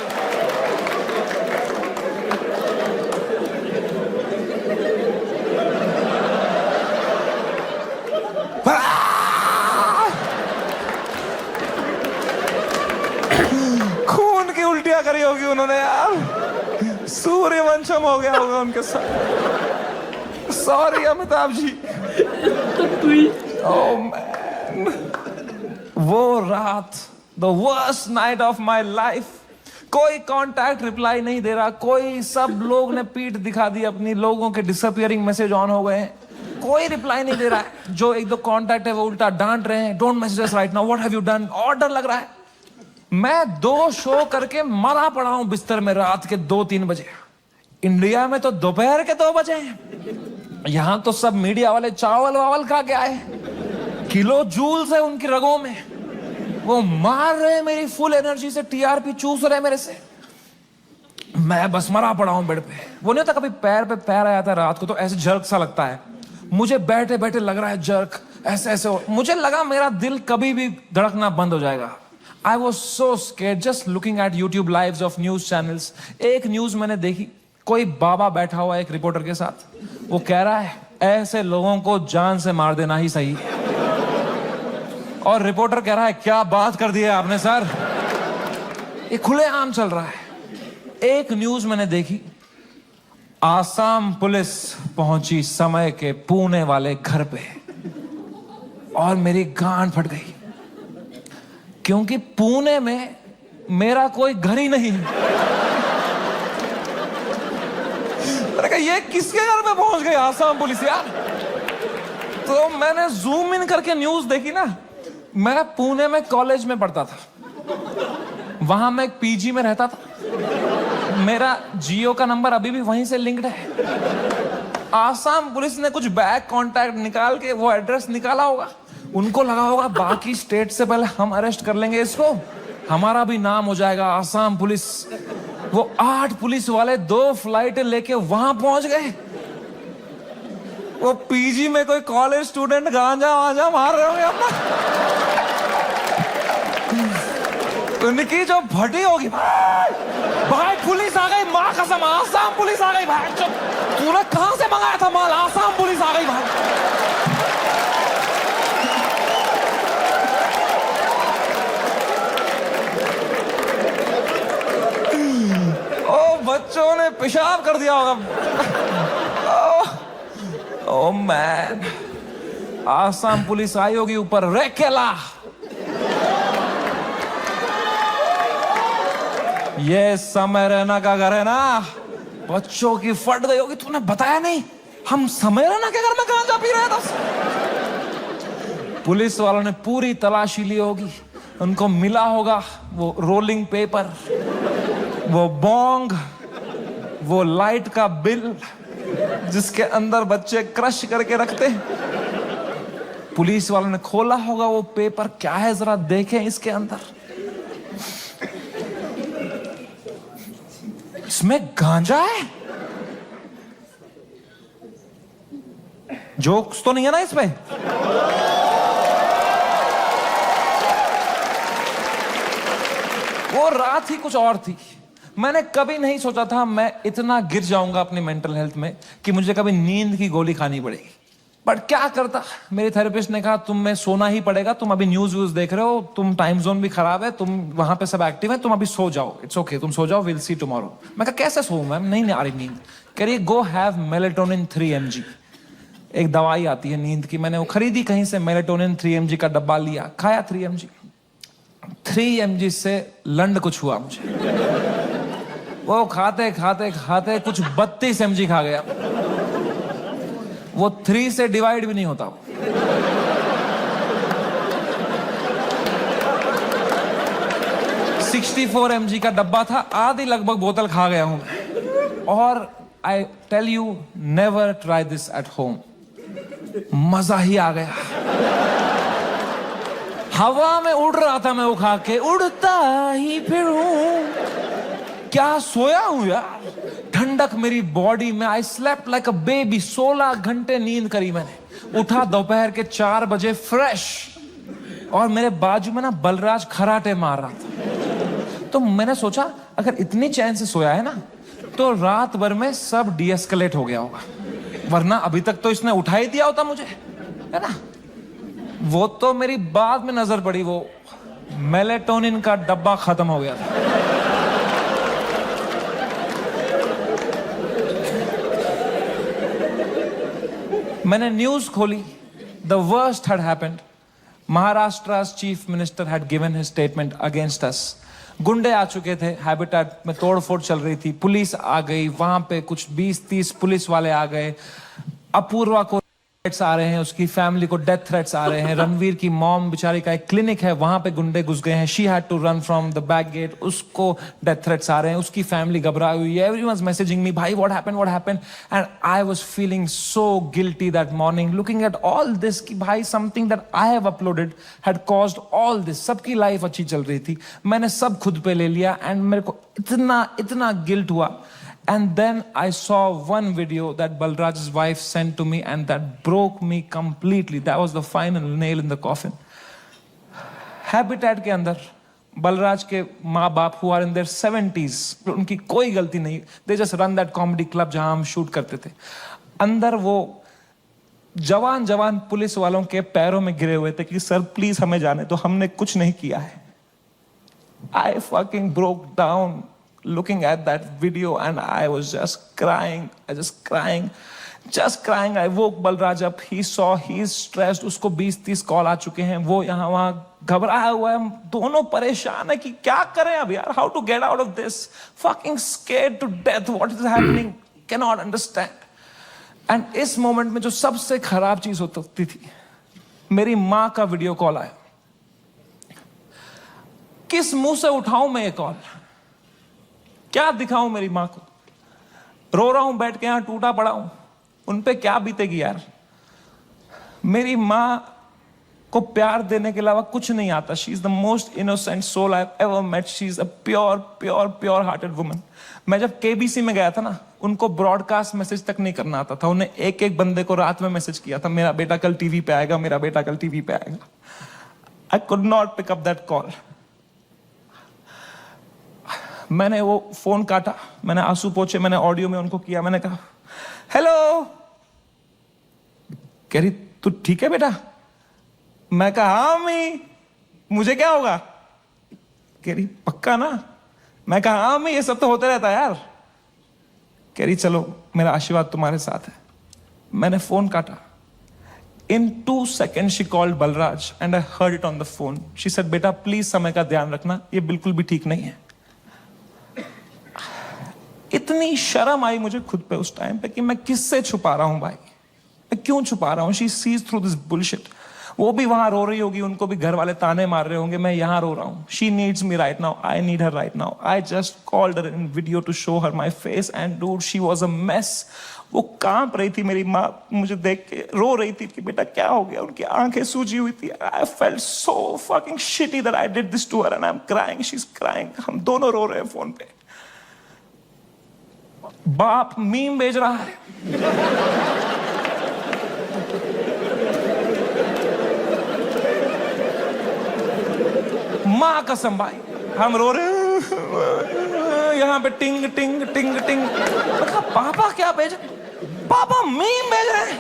खून की उल्टियां करी होगी उन्होंने यार, सूर्यवंशम हो गया होगा उनके साथ। Sorry Amitabh ji. Oh man, वो रात the worst night of my life. कोई कांटेक्ट रिप्लाई नहीं दे रहा, कोई, सब लोग ने पीठ दिखा दी अपनी, लोगों के डिसअपियरिंग मैसेज ऑन हो गए हैं, कोई रिप्लाई नहीं दे रहा है। जो एक दो कांटेक्ट है वो उल्टा डांट रहे हैं, don't message us right now, what have you done. और डर लग रहा है। मैं 2 शो करके मरा पड़ा हूं बिस्तर में रात के 2-3 बजे। इंडिया में तो दोपहर के 2 बजे हैं। यहां तो सब मीडिया वाले चावल वावल खा के आए, किलो जूल्स है उनकी रगों में, वो मार रहे हैं मेरी फुल एनर्जी से, टीआरपी चूस रहे हैं मेरे से। मैं बस मरा पड़ा हूं बेड पे। वो नहीं होता कभी पैर पे पैर आया था रात को तो ऐसे जर्क सा लगता है, मुझे बैठे बैठे लग रहा है जर्क, ऐसे ऐसे मुझे लगा मेरा दिल कभी भी धड़कना बंद हो जाएगा। I was so scared just looking at YouTube lives of news channels. एक न्यूज मैंने देखी, कोई बाबा बैठा हुआ एक रिपोर्टर के साथ, वो कह रहा है ऐसे लोगों को जान से मार देना ही सही। और रिपोर्टर कह रहा है क्या बात कर दी है आपने सर। ये खुलेआम चल रहा है। एक न्यूज मैंने देखी, आसाम पुलिस पहुंची समय के पुणे वाले घर पे, और मेरी गांड फट गई, क्योंकि पुणे में मेरा कोई घर ही नहीं। मैंने कहा ये किसके घर में पहुंच गई आसाम पुलिस यार। तो मैंने जूम इन करके न्यूज देखी ना। मैं पुणे में कॉलेज में पढ़ता था, वहां मैं एक पीजी में रहता था, मेरा जियो का नंबर अभी भी वहीं से लिंक्ड है। आसाम पुलिस ने कुछ बैक कांटेक्ट निकाल के वो एड्रेस निकाला होगा, उनको लगा होगा बाकी स्टेट से पहले हम अरेस्ट कर लेंगे इसको, हमारा भी नाम हो जाएगा आसाम पुलिस। वो 8 पुलिस वाले 2 फ्लाइट लेके वहां पहुंच गए। वो पीजी में कोई कॉलेज स्टूडेंट गांजा वांजा मार रहे होंगे अपना। उनकी जो भटी होगी, भाई पुलिस आ गई, माँ कसम आसाम पुलिस आ गई भाई। तूने कहां से मंगाया था माल? आसाम पुलिस आ गई भाई। ओ बच्चों ने पेशाब कर दिया होगा। ओ मैन, आसाम पुलिस आई होगी ऊपर, रेकेला ये समय रैना का घर है ना, बच्चों की फट गई होगी। तूने बताया नहीं, हम समय रैना के घर में गांजा पी रहे थे। पुलिस वालों ने पूरी तलाशी ली होगी, उनको मिला होगा वो रोलिंग पेपर, वो बोंग, वो लाइट का बिल जिसके अंदर बच्चे क्रश करके रखते। पुलिस वालों ने खोला होगा वो पेपर, क्या है जरा देखें इसके अंदर। इसमें गांजा है? जोक्स तो नहीं है ना इसमें? वो रात ही कुछ और थी। मैंने कभी नहीं सोचा था मैं इतना गिर जाऊंगा अपनी मेंटल हेल्थ में कि मुझे कभी नींद की गोली खानी पड़ेगी। बट क्या करता, मेरे थेरेपिस्ट ने कहा तुम में सोना ही पड़ेगा, तुम अभी न्यूज व्यूज देख रहे हो, तुम टाइम जोन भी खराब है, तुम वहां पे सब एक्टिव है, तुम अभी सो जाओ, इट्स ओके, तुम सो जाओ, विल सी टुमारो। मैं कहा कैसे सोऊं मैम, नहीं आ रही नींद। कह रही गो हैव मेलेटोनिन 3 mg, एक दवाई आती है नींद की। मैंने वो खरीदी कहीं से, मेलेटोनिन 3 mg का डब्बा लिया, खाया 3 mg। 3 mg से लंड कुछ हुआ मुझे। वो खाते खाते खाते कुछ 32 mg खा गया। वो 3 से डिवाइड भी नहीं होता। 64 mg का डब्बा था, आधी लगभग बोतल खा गया हूं मैं। और I tell you, never try this at home. मजा ही आ गया। हवा में उड़ रहा था मैं वो खा के, उड़ता ही फिरूं। क्या सोया हूं यार, ठंडक मेरी बॉडी में। I slept like a baby. 16 घंटे नींद करी मैंने। उठा दोपहर के 4 बजे फ्रेश, और मेरे बाजू में ना बलराज खराटे मार रहा था। तो मैंने सोचा अगर इतनी चैन से सोया है ना, तो रात भर में सब डीएस्केलेट हो गया होगा, वरना अभी तक तो इसने उठा ही दिया होता मुझे, है ना। वो तो मेरी बाद में नजर पड़ी, वो मेलेटोनिन का डब्बा खत्म हो गया था। मैंने न्यूज खोली, the worst had happened. Maharashtra's chief minister had given his statement against us. गुंडे आ चुके थे, हैबिटेट में तोड़फोड़ चल रही थी, पुलिस आ गई, वहां पे कुछ 20-30 पुलिस वाले आ गए। अपूर्वा को थ्रेट्स आ रहे हैं, उसकी फैमिली को डेथ थ्रेट्स आ रहे हैं। रणवीर की मॉम बेचारी का एक क्लिनिक है, वहां पे गुंडे घुस गए हैं, she had to run from the back gate, उसको डेथ थ्रेट्स आ रहे हैं, उसकी फैमिली घबराई हुई है। एवरीवनस मैसेजिंग मी, भाई what happened. And I was feeling so guilty that morning, looking at all this कि भाई something that I have uploaded had caused all this. सबकी लाइफ अच्छी चल रही थी, मैंने सब खुद पे ले लिया, एंड मेरे को इतना गिल्ट हुआ। And then I saw one video that Balraj's wife sent to me, and that broke me completely. That was the final nail in the coffin. Habitat के अंदर बलराज के माँ बाप who are in their 70s, उनकी कोई गलती नहीं, they just run that comedy club जहां हम शूट करते थे। अंदर वो जवान पुलिस वालों के पैरों में गिरे हुए थे कि सर प्लीज हमें जाने तो, हमने कुछ नहीं किया है। I fucking broke down looking at that video, and I was just crying. I woke Balraj up. He saw, he's stressed. उसको 20-30 कॉल आ चुके हैं, वो यहाँ वहाँ घबराया हुआ है। दोनों परेशान है कि क्या करें अब यार, how to get out of this, fucking scared to death, what is happening, cannot understand. And इस मोमेंट में जो सबसे खराब चीज होती थी, मेरी माँ का वीडियो कॉल आया। किस मुंह से उठाऊं मैं ये कॉल, क्या दिखाऊं मेरी माँ को। रो रहा हूं बैठ के यहां, टूटा पड़ा हूं, उन पे क्या बीतेगी यार। मेरी माँ को प्यार देने के अलावा कुछ नहीं आता. She is the most innocent soul I have ever met. She is a pure pure pure hearted woman. मैं जब केबीसी में गया था ना, उनको ब्रॉडकास्ट मैसेज तक नहीं करना आता था. उन्हें एक एक बंदे को रात में मैसेज किया था, मेरा बेटा कल टीवी पे आएगा, मेरा बेटा कल टीवी पे आएगा. I could not pick up that call. मैंने वो फोन काटा, मैंने आंसू पोंछे, मैंने ऑडियो में उनको किया. मैंने कहा हेलो. कह रही तू ठीक है बेटा? मैं कहा हाँ अम्मी, मुझे क्या होगा? कह रही पक्का ना? मैं कहा हाँ अम्मी, ये सब तो होता रहता है यार. कह रही चलो मेरा आशीर्वाद तुम्हारे साथ है. मैंने फोन काटा. In 2 seconds she called Balraj and I heard it on the phone. She said बेटा प्लीज समय का ध्यान रखना, ये बिल्कुल भी ठीक नहीं है. इतनी शर्म आई मुझे खुद पे उस टाइम पे कि मैं किससे छुपा रहा हूं भाई, मैं क्यों छुपा रहा हूं. She sees through this bullshit. वो भी वहां रो रही होगी, उनको भी घर वाले ताने मार रहे होंगे, मैं यहां रो रहा हूं. She needs me right now, I need her right now. I just called her in video to show her my face and dude she was a mess. वो कांप रही थी, मेरी माँ मुझे देख के रो रही थी कि बेटा क्या हो गया. उनकी आंखें सूजी हुई थी. I felt so fucking shitty that I did this to her and I'm crying, she's crying. हम दोनों रो रहे हैं फोन पे. बाप मीम भेज रहा है. माँ कसम भाई हम रो रहे हैं यहाँ पे. टिंग टिंग टिंग टिंग. पापा क्या भेज, पापा मीम भेज रहे हैं.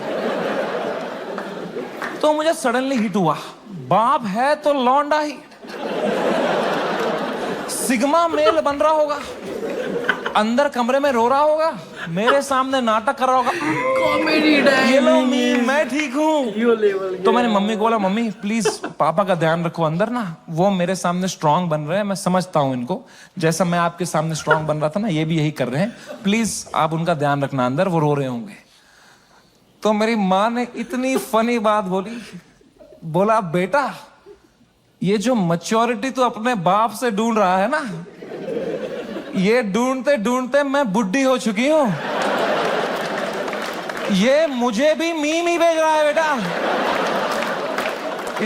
तो मुझे सडनली हिट हुआ, बाप है तो लौंडा ही सिग्मा मेल बन रहा होगा, अंदर कमरे में रो रहा होगा, मेरे सामने नाटक कर रहा होगा. कॉमेडी ये लो मीम, मैं ठीक हूँ. तो मैंने मम्मी को बोला मम्मी प्लीज पापा का ध्यान रखो अंदर ना, वो मेरे सामने स्ट्रांग बन रहे हैं, मैं समझता हूँ इनको, जैसा मैं आपके सामने स्ट्रांग बन रहा था ना, ये भी यही कर रहे हैं, प्लीज आप उनका ध्यान रखना, अंदर वो रो रहे होंगे. तो मेरी माँ ने इतनी फनी बात बोली, बोला बेटा ये जो मैच्योरिटी तू अपने बाप से ढूंढ रहा है ना, ये ढूंढते ढूंढते मैं बुढ़ी हो चुकी हूं. ये मुझे भी मीम ही भेज रहा है बेटा,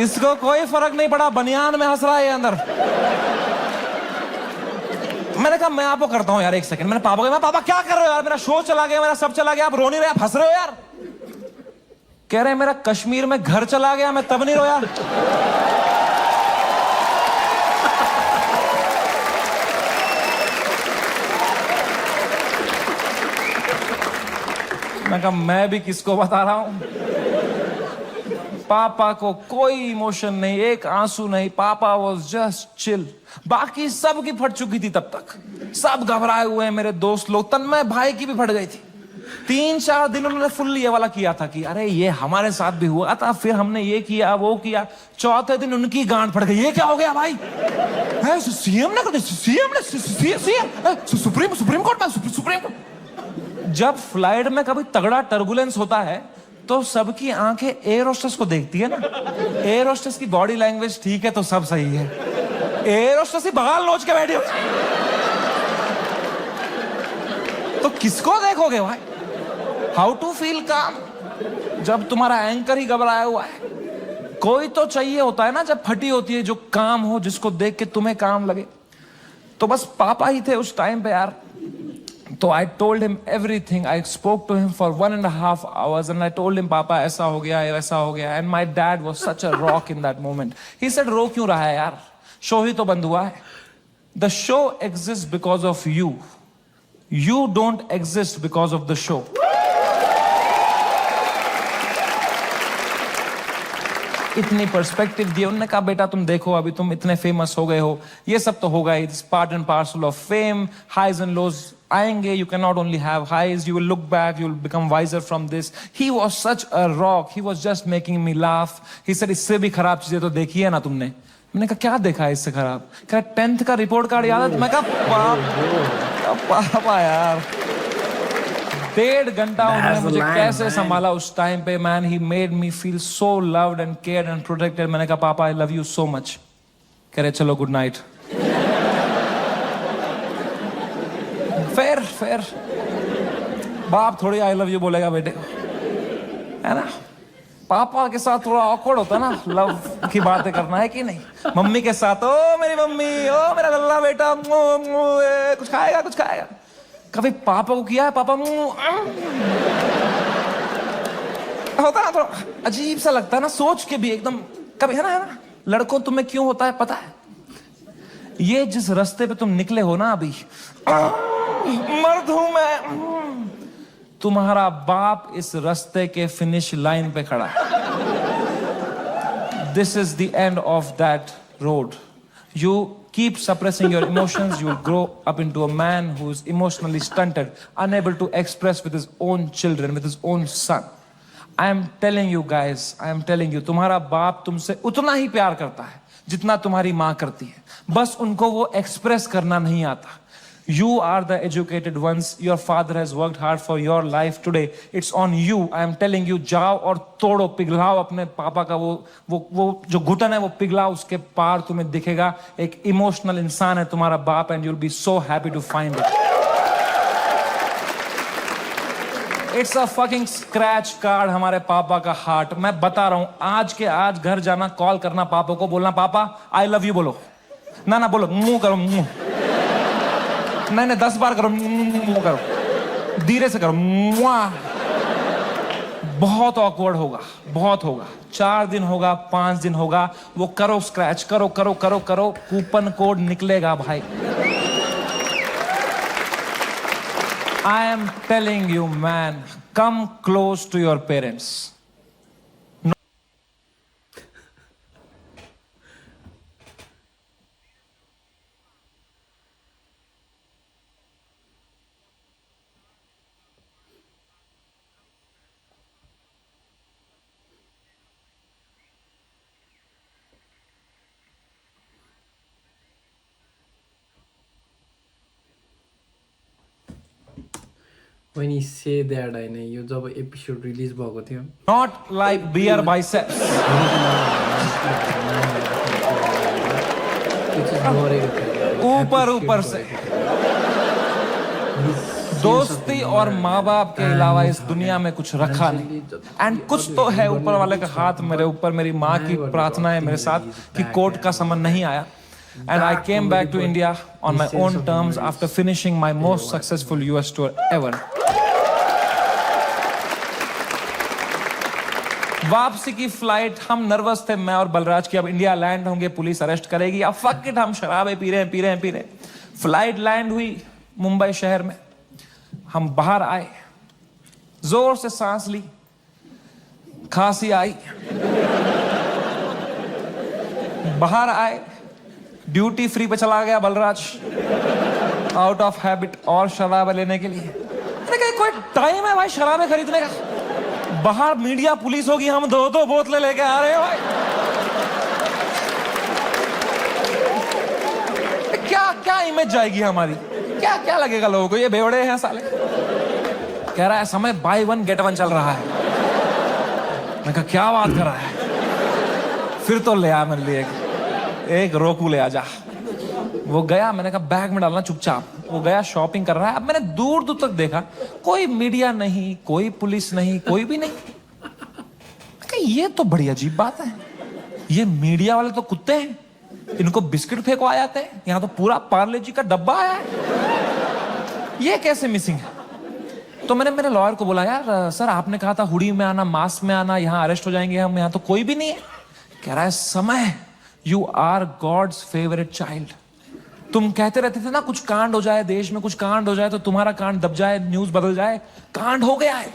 इसको कोई फर्क नहीं पड़ा, बनियान में हंस रहा है ये अंदर. मैंने कहा मैं आपको करता हूं यार, एक सेकंड. मैंने पापा को, मैं पापा क्या कर रहे हो यार, मेरा शो चला गया, मेरा सब चला गया, आप रो नहीं रहे, आप हंस रहे हो यार. कह रहे मेरा कश्मीर में घर चला गया, मैं तब नहीं रोया. मैं कहा मैं भी किसको बता रहा हूं. पापा को कोई इमोशन नहीं, एक आंसू नहीं. पापा वॉज जस्ट चिल. बाकी सब की फट चुकी थी तब तक, सब घबराए हुए हैं. मेरे दोस्त लोग, तन्मय भाई की भी फट गई थी. 3-4 दिन उन्होंने फुल ये वाला किया था कि अरे ये हमारे साथ भी हुआ था, फिर हमने ये किया वो किया. चौथे दिन उनकी गांड फट गई, ये क्या हो गया भाई, सीएम ने सुप्रीम कोर्ट में सुप्रीम कोर्ट. जब फ्लाइट में कभी तगड़ा टर्बुलेंस होता है तो सबकी आंखें एयर होस्टेस को देखती है ना. एयर होस्टेस की बॉडी लैंग्वेज ठीक है तो सब सही है. एयर होस्टेस ही बगाल नोच के बैठी हो तो किसको देखोगे भाई. हाउ टू फील काम जब तुम्हारा एंकर ही घबराया हुआ है. कोई तो चाहिए होता है ना जब फटी होती है, जो काम हो, जिसको देख के तुम्हें काम लगे. तो बस पापा ही थे उस टाइम पे यार. तो I told him everything. I spoke to him for 1.5 hours and I told him पापा ऐसा हो गया, ऐसा हो गया. And my dad was such a rock in that moment. He said रो क्यों रहा है यार, शो ही तो बंद हुआ है. The show exists because of you. You don't exist because of the show. इतनी पर्सपेक्टिव दी. उन्होंने कहा बेटा तुम देखो अभी तुम इतने फेमस हो गए हो, ये सब तो होगा, it's part and parcel of fame. Highs and lows आएंगे, you can not only have highs, you will look back, you will become wiser from this. He was such a rock, he was just making me laugh. He said इससे भी खराब चीजें तो देखी है ना तुमने. मैंने कहा क्या देखा है इससे खराब. कहा 10th का रिपोर्ट कार्ड याद है. मैं कहा पापा यार. 1.5 घंटा उन्होंने मुझे कैसे संभाला उस टाइम पे. Man he made me feel so loved and cared and protected. मैंने कहा papa I love you so much. कह रहे चलो गुड नाइट. फिर बाप थोड़ी आई लव यू बोलेगा बेटे को, है ना. पापा के साथ थोड़ा ऑकवर्ड होता है ना, लव की बातें करना है कि नहीं। मम्मी के साथ ओ मेरी मम्मी, ओ मेरा लल्ला बेटा, कुछ खाएगा कुछ खाएगा। कभी पापा को किया है? पापा होता ना, थोड़ा अजीब सा लगता है ना, सोच के भी एकदम कभी, है ना। लड़कों तुम्हें क्यों होता है पता है? ये जिस रास्ते पे तुम निकले हो ना अभी, मर्द हूं मैं, तुम्हारा बाप इस रास्ते के फिनिश लाइन पे खड़ा है। This is the end of that road. You keep suppressing your emotions, you will grow up into a man who is emotionally stunted, unable to express with his own children, with his own son. I am telling you guys, I am telling you, तुम्हारा बाप तुमसे उतना ही प्यार करता है जितना तुम्हारी माँ करती है, बस उनको वो एक्सप्रेस करना नहीं आता। You are the educated ones. Your father has worked hard for your life today. It's on you. I am telling you, जाओ और तोड़ो, पिघलाओ अपने पापा का वो जो घुटन है वो पिघलाओ, उसके पार तुम्हें दिखेगा एक इमोशनल इंसान है तुम्हारा बाप, and you'll be so happy to find it. It's a fucking scratch card हमारे पापा का हार्ट। मैं बता रहा हूं, आज के आज घर जाना, कॉल करना पापा को, बोलना पापा आई लव यू बोलो। ना बोलो, मुंह करो, मुंह नहीं 10 बार करो, मुंह करो, धीरे से करो, मुआ। बहुत ऑकवर्ड होगा, बहुत होगा। 4 दिन होगा, 5 दिन होगा, वो करो, स्क्रैच करो करो करो करो, कूपन कोड निकलेगा भाई। I am telling you man, come close to your parents. When you say that, I know yo जब एपिसोड रिलिज भएको थियो, Not like beer biceps. ऊपर ऊपर से दोस्ती और माँ बाप के अलावा इस दुनिया में कुछ रखा नहीं। एंड कुछ तो है ऊपर वाले का हाथ मेरे ऊपर, मेरी माँ की प्रार्थना है मेरे साथ कि कोर्ट का समन नहीं आया। And I came back to India on my own terms after finishing my most successful US tour ever. वापसी की फ्लाइट, हम नर्वस थे मैं और बलराज की, अब इंडिया लैंड होंगे, पुलिस अरेस्ट करेगी, अब फक इट, हम शराबें पी रहे हैं। फ्लाइट लैंड हुई मुंबई शहर में, हम बाहर आए, जोर से सांस ली, खांसी आई, बाहर आए, ड्यूटी फ्री पे चला गया बलराज, आउट ऑफ हैबिट, और शराब लेने के लिए। मैंने कहा कोई टाइम है भाई शराबें खरीदने का? बाहर मीडिया पुलिस होगी, हम 2-2 बोतलें लेके आ रहे हैं भाई। क्या इमेज जाएगी हमारी? क्या लगेगा लोगों को, ये बेवड़े हैं साले। कह रहा है समय बाय 1 गेट 1 चल रहा है। मैं कहा क्या बात कर रहा है? फिर तो ले आ मेरे लिए एक रोकू ले आजा। वो गया, मैंने कहा बैग में डालना चुपचाप। वो गया, शॉपिंग कर रहा है। अब मैंने दूर दूर तक देखा, कोई मीडिया नहीं, कोई पुलिस नहीं, कोई भी नहीं। ये तो बड़ी अजीब बात है, ये मीडिया वाले तो कुत्ते हैं, इनको बिस्किट फेंको आ जाते हैं, यहाँ तो पूरा पार्ले जी का डब्बा आया है, ये कैसे मिसिंग है? तो मैंने मेरे लॉयर को बोला, यार सर आपने कहा था हुडी में आना, मास्क में आना, यहाँ अरेस्ट हो जाएंगे हम, यहाँ तो कोई भी नहीं है। कह रहा है Samay, you are God's favourite child. तुम कहते रहते थे ना कुछ कांड हो जाए देश में, कुछ कांड हो जाए तो तुम्हारा कांड दब जाए, न्यूज बदल जाए। कांड हो गया है,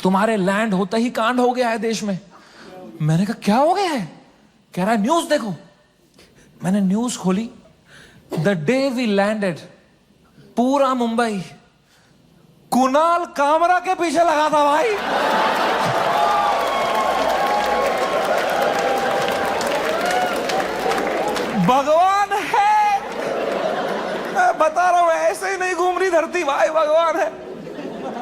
तुम्हारे लैंड होते ही कांड हो गया है देश में। मैंने कहा क्या हो गया है? कह रहा है न्यूज देखो। मैंने न्यूज खोली, द डे वी लैंडेड, पूरा मुंबई कुणाल कामरा के पीछे लगा था भाई। भगवान है, मैं बता रहा हूं, ऐसे ही नहीं घूम रही धरती भाई, भगवान है।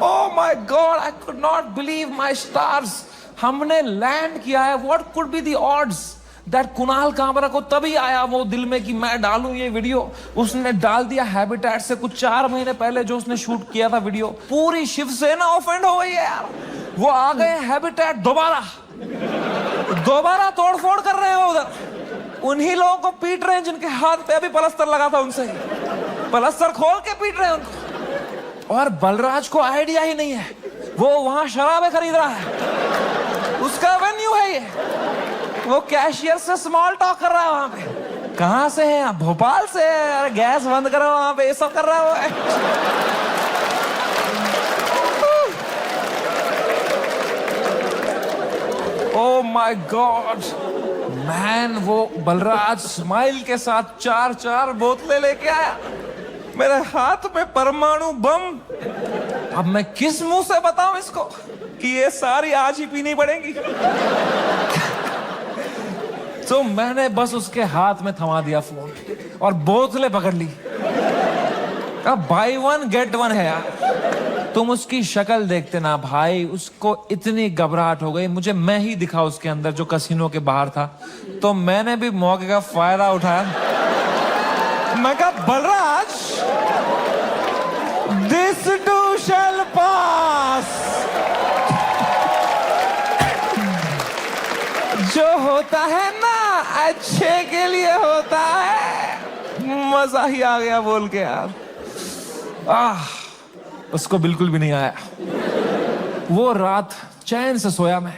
Oh my God, I could not believe my stars. हमने लैंड किया है। What could be the odds that Kunal Kamra को तभी आया वो दिल में कि मैं डालूं ये वीडियो। उसने डाल दिया हैबिटेट से कुछ 4 महीने पहले जो उसने शूट किया था वीडियो। पूरी शिवसेना ऑफेंड हो गई है यार। वो आ गए हैबिटेट दोबारा तोड़फोड़ कर रहे हैं उधर। उन्हीं लोगों को पीट रहे हैं जिनके हाथ पे अभी पलस्तर लगा था, उनसे पलस्तर खोल के पीट रहे हैं उनको। और बलराज को आइडिया ही नहीं है, वो वहां शराबें खरीद रहा है, उसका वेन्यू है ये। वो कैशियर से स्मॉल टॉक कर रहा है वहां पे। कहां से है आप? भोपाल से है। अरे गैस बंद करो, वहां पे ये सब कर रहा है वो है। Oh my God, मैन, वो बलराज स्माइल के साथ 4 बोतलें लेके आया, मेरे हाथ में परमाणु बम। अब मैं किस मुंह से बताऊं इसको कि ये सारी आज ही पीनी पड़ेगी। तो मैंने बस उसके हाथ में थमा दिया फोन और बोतलें पकड़ ली। अब बाय 1 गेट 1 है यार। तुम उसकी शक्ल देखते ना भाई, उसको इतनी घबराहट हो गई, मुझे मैं ही दिखा उसके अंदर जो कसिनो के बाहर था। तो मैंने भी मौके का फायदा उठाया। मैं कहा, बलराज, दिस टू शैल पास। जो होता है ना अच्छे के लिए होता है। मजा ही आ गया बोल के यार। उसको बिल्कुल भी नहीं आया। वो रात चैन से सोया मैं।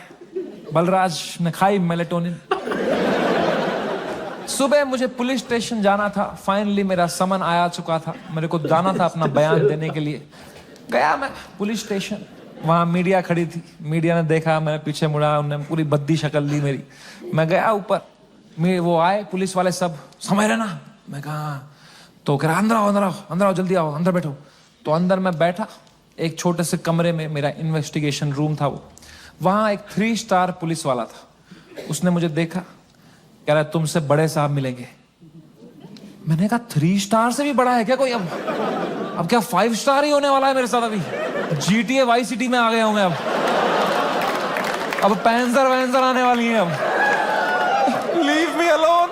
बलराज ने खाई मेलेटोनिन। सुबह मुझे पुलिस स्टेशन जाना था। फाइनली मेरा समन आया चुका था। मेरे को जाना था अपना बयान देने के लिए। गया मैं पुलिस स्टेशन। वहां मीडिया खड़ी थी। मीडिया ने देखा, मैं पीछे मुड़ा, उन्होंने पूरी बद्दी शक्ल ली मेरी। मैं गया ऊपर, वो आए पुलिस वाले सब, समझ रहे ना? मैं कहा, तो कह रहा, अंदर आओ, अंदर आओ, अंदर आओ, जल्दी आओ, अंदर बैठो। तो अंदर मैं बैठा एक छोटे से कमरे में, मेरा इन्वेस्टिगेशन रूम था वो। वहां एक 3 स्टार पुलिस वाला था। उसने मुझे देखा, कह रहा, तुमसे बड़े साहब मिलेंगे। मैंने कहा, 3 स्टार से भी बड़ा है क्या कोई? अब क्या 5 स्टार ही होने वाला है मेरे साथ? अभी GTA वाई सिटी में आ गया हूं मैं। अब पैंसर वैंसर आने वाली है। अब लीव मी अलोन।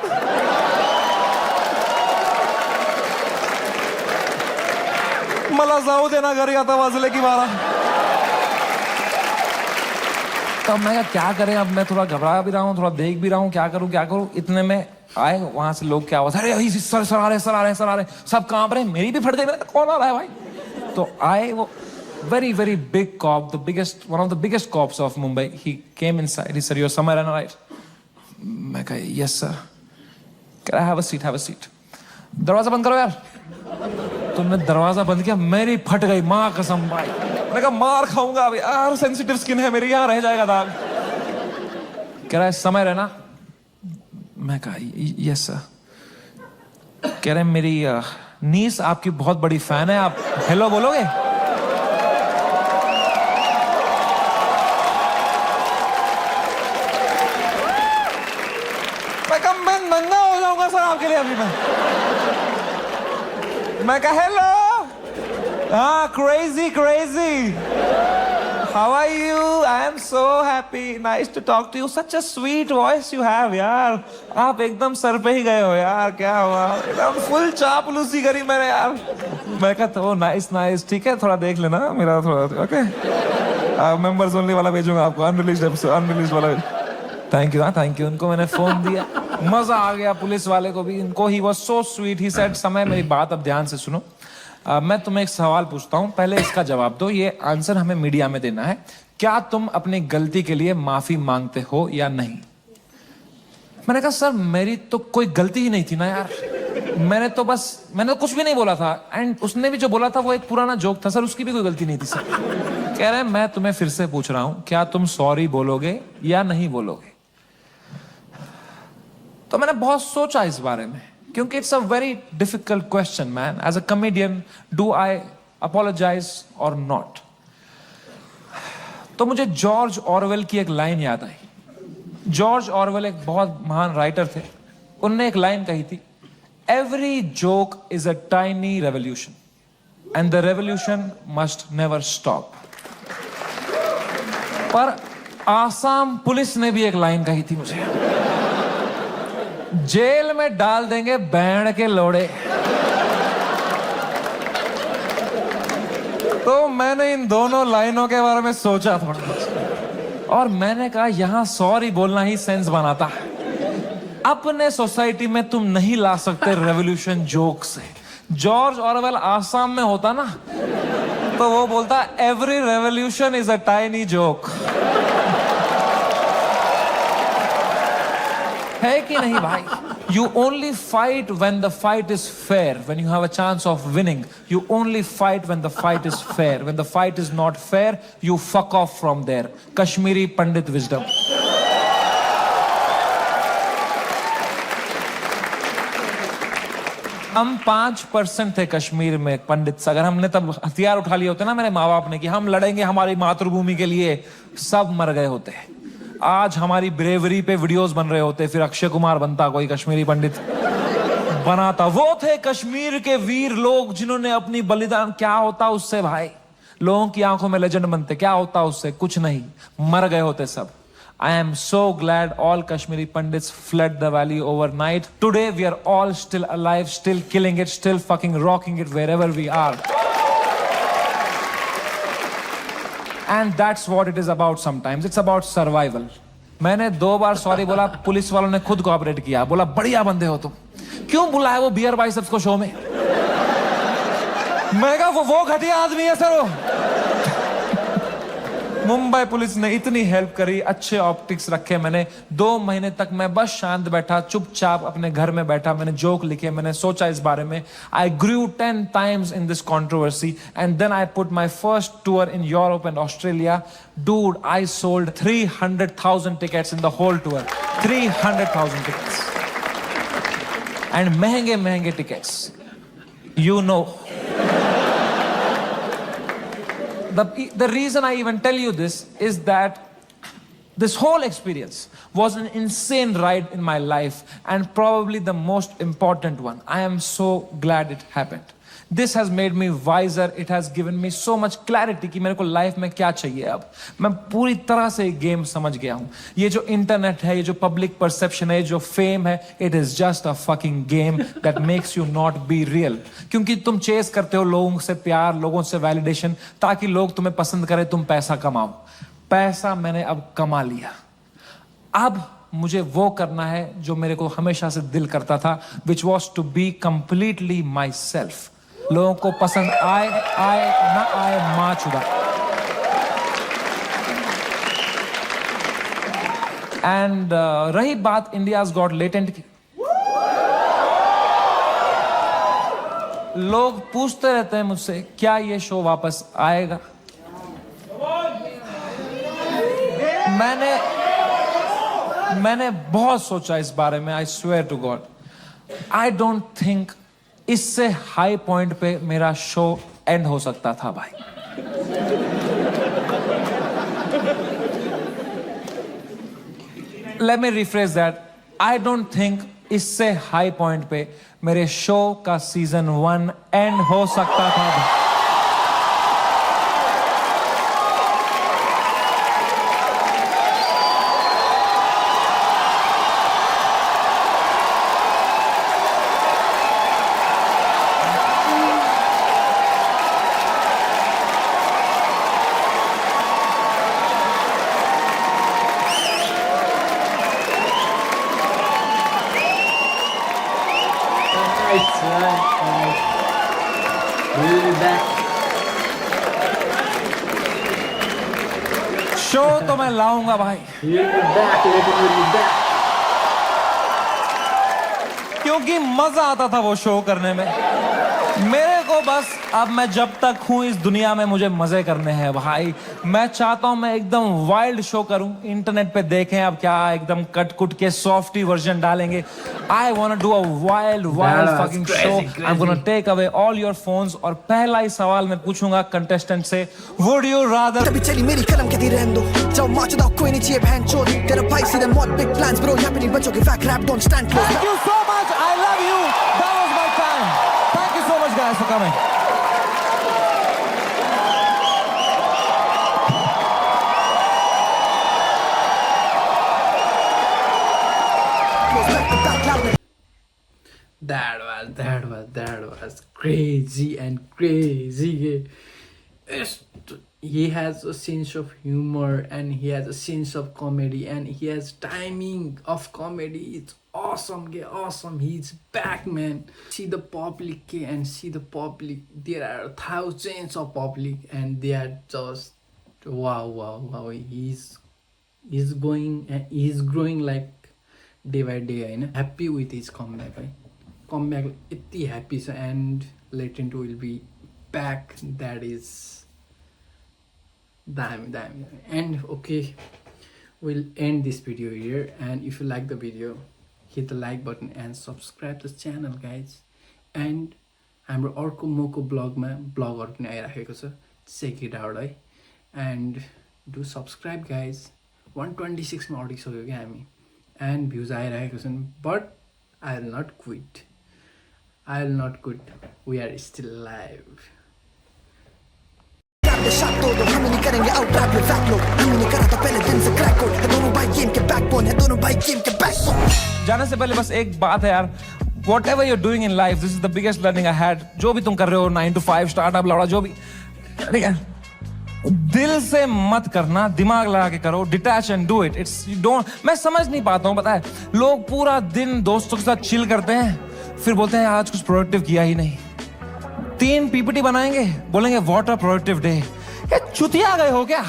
मला जाऊ देना घरी, आता वाजले की 12। तब मैं क्या करें? अब मैं थोड़ा घबरा भी रहा हूँ, थोड़ा देख भी रहा हूँ, क्या करूँ। इतने में आए वहां से लोग, क्या आवाज, अरे सर आ रहे, सर आ रहे, सब कांप रहे। मेरी भी फट गई, कौन आ रहा है भाई? तो आए वो very big cop, one of the biggest cops of Mumbai. He came inside. He said, "You're somewhere right?" मैं कहा, "Yes sir." कह रहा, have a seat. दरवाजा बंद करो यार। तुमने दरवाजा बंद किया, मेरी फट गई, माँ कसम भाई। मैंने कहा, मार खाऊंगा अभी यार, सेंसिटिव स्किन है मेरी, यहाँ रह जाएगा दाग। कह रहा है, समय रहना। मैं कहा, "Yes sir." कह रहे, मेरी नीस आपकी बहुत बड़ी फैन है, आप हेलो बोलोगे? मैं नंगा हो जाऊंगा सर आपके लिए अभी। मैं कहा, हेलो। हाँ, crazy. How are you? I am so happy, nice to talk to you, such a sweet voice you have यार। आप एकदम सर पे ही गए हो यार, क्या हुआ? एकदम फुल चापलूसी करी मैंने यार। मैं कहा, तो नाइस, ठीक है, थोड़ा देख लेना मेरा, थोड़ा ओके। मेंबर्स ओनली वाला भेजूंगा आपको, अनरिलीज्ड वाला। Thank you. उनको मैंने फोन दिया, मजा आ गया पुलिस वाले को भी। इनको he was so sweet. He said, समय, मेरी बात अब ध्यान से सुनो। मैं तुम्हें एक सवाल पूछता हूं, पहले इसका जवाब दो। ये आंसर हमें मीडिया में देना है। क्या तुम अपनी गलती के लिए माफी मांगते हो या नहीं? मैंने कहा, सर मेरी तो कोई गलती ही नहीं थी ना यार। मैंने तो कुछ भी नहीं बोला था। एंड उसने भी जो बोला था वो एक पुराना जोक था सर, उसकी भी कोई गलती नहीं थी सर। कह रहे हैं, मैं तुम्हें फिर से पूछ रहा हूं, क्या तुम सॉरी बोलोगे या नहीं बोलोगे? तो मैंने बहुत सोचा इस बारे में, क्योंकि it's a very difficult question man. As a comedian, do I apologise और नॉट? तो मुझे जॉर्ज ऑरवेल की एक लाइन याद आई। जॉर्ज ऑरवेल एक बहुत महान राइटर थे। उन्होंने एक लाइन कही थी, every joke is a tiny revolution and the revolution must never stop. पर आसाम पुलिस ने भी एक लाइन कही थी मुझे, जेल में डाल देंगे बैंड के लोड़े। तो मैंने इन दोनों लाइनों के बारे में सोचा थोड़ा। और मैंने कहा यहां सॉरी बोलना ही सेंस बनाता है। अपने सोसाइटी में तुम नहीं ला सकते रेवोल्यूशन जोक से। जॉर्ज ऑरवेल आसाम में होता ना तो वो बोलता every revolution is a tiny joke. है कि नहीं भाई? You only fight when the fight is fair, when you have a chance of winning. You only fight when the fight is fair. When the fight is not fair, you fuck off from there. Kashmiri Pandit wisdom. हम 5% थे कश्मीर में पंडित। अगर हमने तब हथियार उठा लिए होते ना मेरे माँ बाप ने कि हम लड़ेंगे हमारी मातृभूमि के लिए, सब मर गए होते। आज हमारी ब्रेवरी पे वीडियोस बन रहे होते, फिर अक्षय कुमार बनता, कोई कश्मीरी पंडित बनाता। वो थे कश्मीर के वीर लोग जिन्होंने अपनी बलिदान। क्या होता उससे भाई? लोगों की आंखों में लेजेंड बनते। क्या होता उससे? कुछ नहीं, मर गए होते सब। I am so glad all Kashmiri Pandits fled the valley overnight. Today we are all still alive, still killing it, still fucking rocking it wherever we are. And that's what it is about sometimes. It's about survival. मैंने 2 बार sorry बोला, police वालों ने खुद cooperate किया, बोला बढ़िया बंदे हो तुम। क्यों बुलाया वो बियर बाइसेप्स को शो में? मैं कहा वो घटिया आदमी है सर। मुंबई पुलिस ने इतनी हेल्प करी, अच्छे ऑप्टिक्स रखे मैंने। 2 महीने तक मैं बस शांत बैठा, चुपचाप अपने घर में बैठा। मैंने जोक लिखे, मैंने सोचा इस बारे में। आई ग्रू 10 times in this controversy and then I put my first tour in Europe and Australia. Dude, I sold 300,000 tickets in the whole tour. 300,000 tickets. And महंगे tickets. You know. The reason I even tell you this is that this whole experience was an insane ride in my life and probably the most important one. I am so glad it happened. This has made me wiser. It has given me so much clarity कि मेरे को life में क्या चाहिए। अब मैं पूरी तरह से गेम समझ गया हूँ। ये जो इंटरनेट है, ये जो पब्लिक परसेप्शन है, जो फेम है, it is just a fucking game that makes you not be real. क्योंकि तुम चेस करते हो लोगों से प्यार, लोगों से वैलिडेशन, ताकि लोग तुम्हें पसंद करें, तुम पैसा कमाओ। पैसा मैंने अब कमा लिया। अब मुझे वो करना है जो मेरे को हमेशा से दिल करता था, which was to be completely myself. लोगों को पसंद आए ना आए, मां चुदा। एंड रही बात इंडियाज गॉट लेटेंट की, लोग पूछते रहते हैं मुझसे क्या ये शो वापस आएगा। मैंने बहुत सोचा इस बारे में। I swear to God, I don't think इससे हाई पॉइंट पे मेरा शो एंड हो सकता था भाई। Let me rephrase that. I don't think इससे हाई पॉइंट पे मेरे शो का सीजन 1 एंड हो सकता था भाई। शो तो मैं लाऊंगा भाई, क्योंकि मजा आता था वो शो करने में। मेरे को बस अब मैं जब तक हूं इस दुनिया में मुझे मजे करने हैं भाई। मैं चाहता हूं मैं एकदम वाइल्ड शो करूं। इंटरनेट पे देखें अब क्या एकदम कट कुट के सॉफ्टी वर्जन डालेंगे। I want to do a wild fucking show. I am gonna take away all your phones. और पहला ही सवाल मैं पूछूंगा कंटेस्टेंट से, वुड यू रादर। तभी चली मेरी कलम के दी रहने दो, जाओ माचो दा कोई नहीं चाहिए बहन चोद। तेरा भाई सीधे मौत बिग प्लान्स ब्रो, यहाँ पे नहीं बचोगे fake rap don't stand close. Thank you so much. I love you. That was my time. Thank you so much guys for coming. That was crazy and crazy. he has a sense of humor and he has a sense of comedy and he has timing of comedy. It's awesome, okay? Awesome. He's back, man. See the public, okay? And see the public. There are thousands of public and they are just wow. He's going and he's growing like day by day. You know? Happy with his comeback. Right? Comeback, it's happy. So and Latent will be back. That is damn. And okay, we'll end this video here. And if you like the video, hit the like button and subscribe the channel, guys. And हाम्रो अर्को मोको ब्लगमा ब्लगहरु पनि आइराखेको छ, check it out है. And do subscribe guys. 126 मा अडिसक्यो क्या हामी एन्ड भ्युज आइरहेको छन्. But I will not quit. We are still live. The shot todo हम नहीं करेंगे आउट रैप ये फैक्ट लो. हमने करा था पहले दिन से क्रैक कोड. दोनों भाई गेम के बैकबोन है, दोनों भाई गेम के बैकबोन. जाने से पहले बस एक बात है यार, whatever you're doing in life, this is the biggest learning I had. जो भी तुम कर रहे हो 9 to 5 स्टार्टअप लौड़ा जो भी, ठीक है, दिल से मत करना, दिमाग लगा के करो. Detach and do it. It's don't. मैं समझ नहीं पाता हूँ, पता है, लोग पूरा दिन दोस्तों के साथ चिल करते हैं, फिर बोलते हैं आज कुछ प्रोडक्टिव किया ही नहीं. 3 PPT बनाएंगे, बोलेंगे व्हाट अ प्रोडक्टिव डे. ये चुतिया गए हो क्या?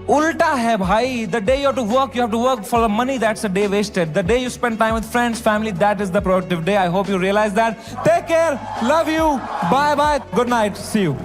उल्टा है भाई. The day you have to work for the money, that's a day wasted. The day you spend time with friends, family, that is the productive day. I hope you realise that. Take care, love you, bye bye, good night, see you.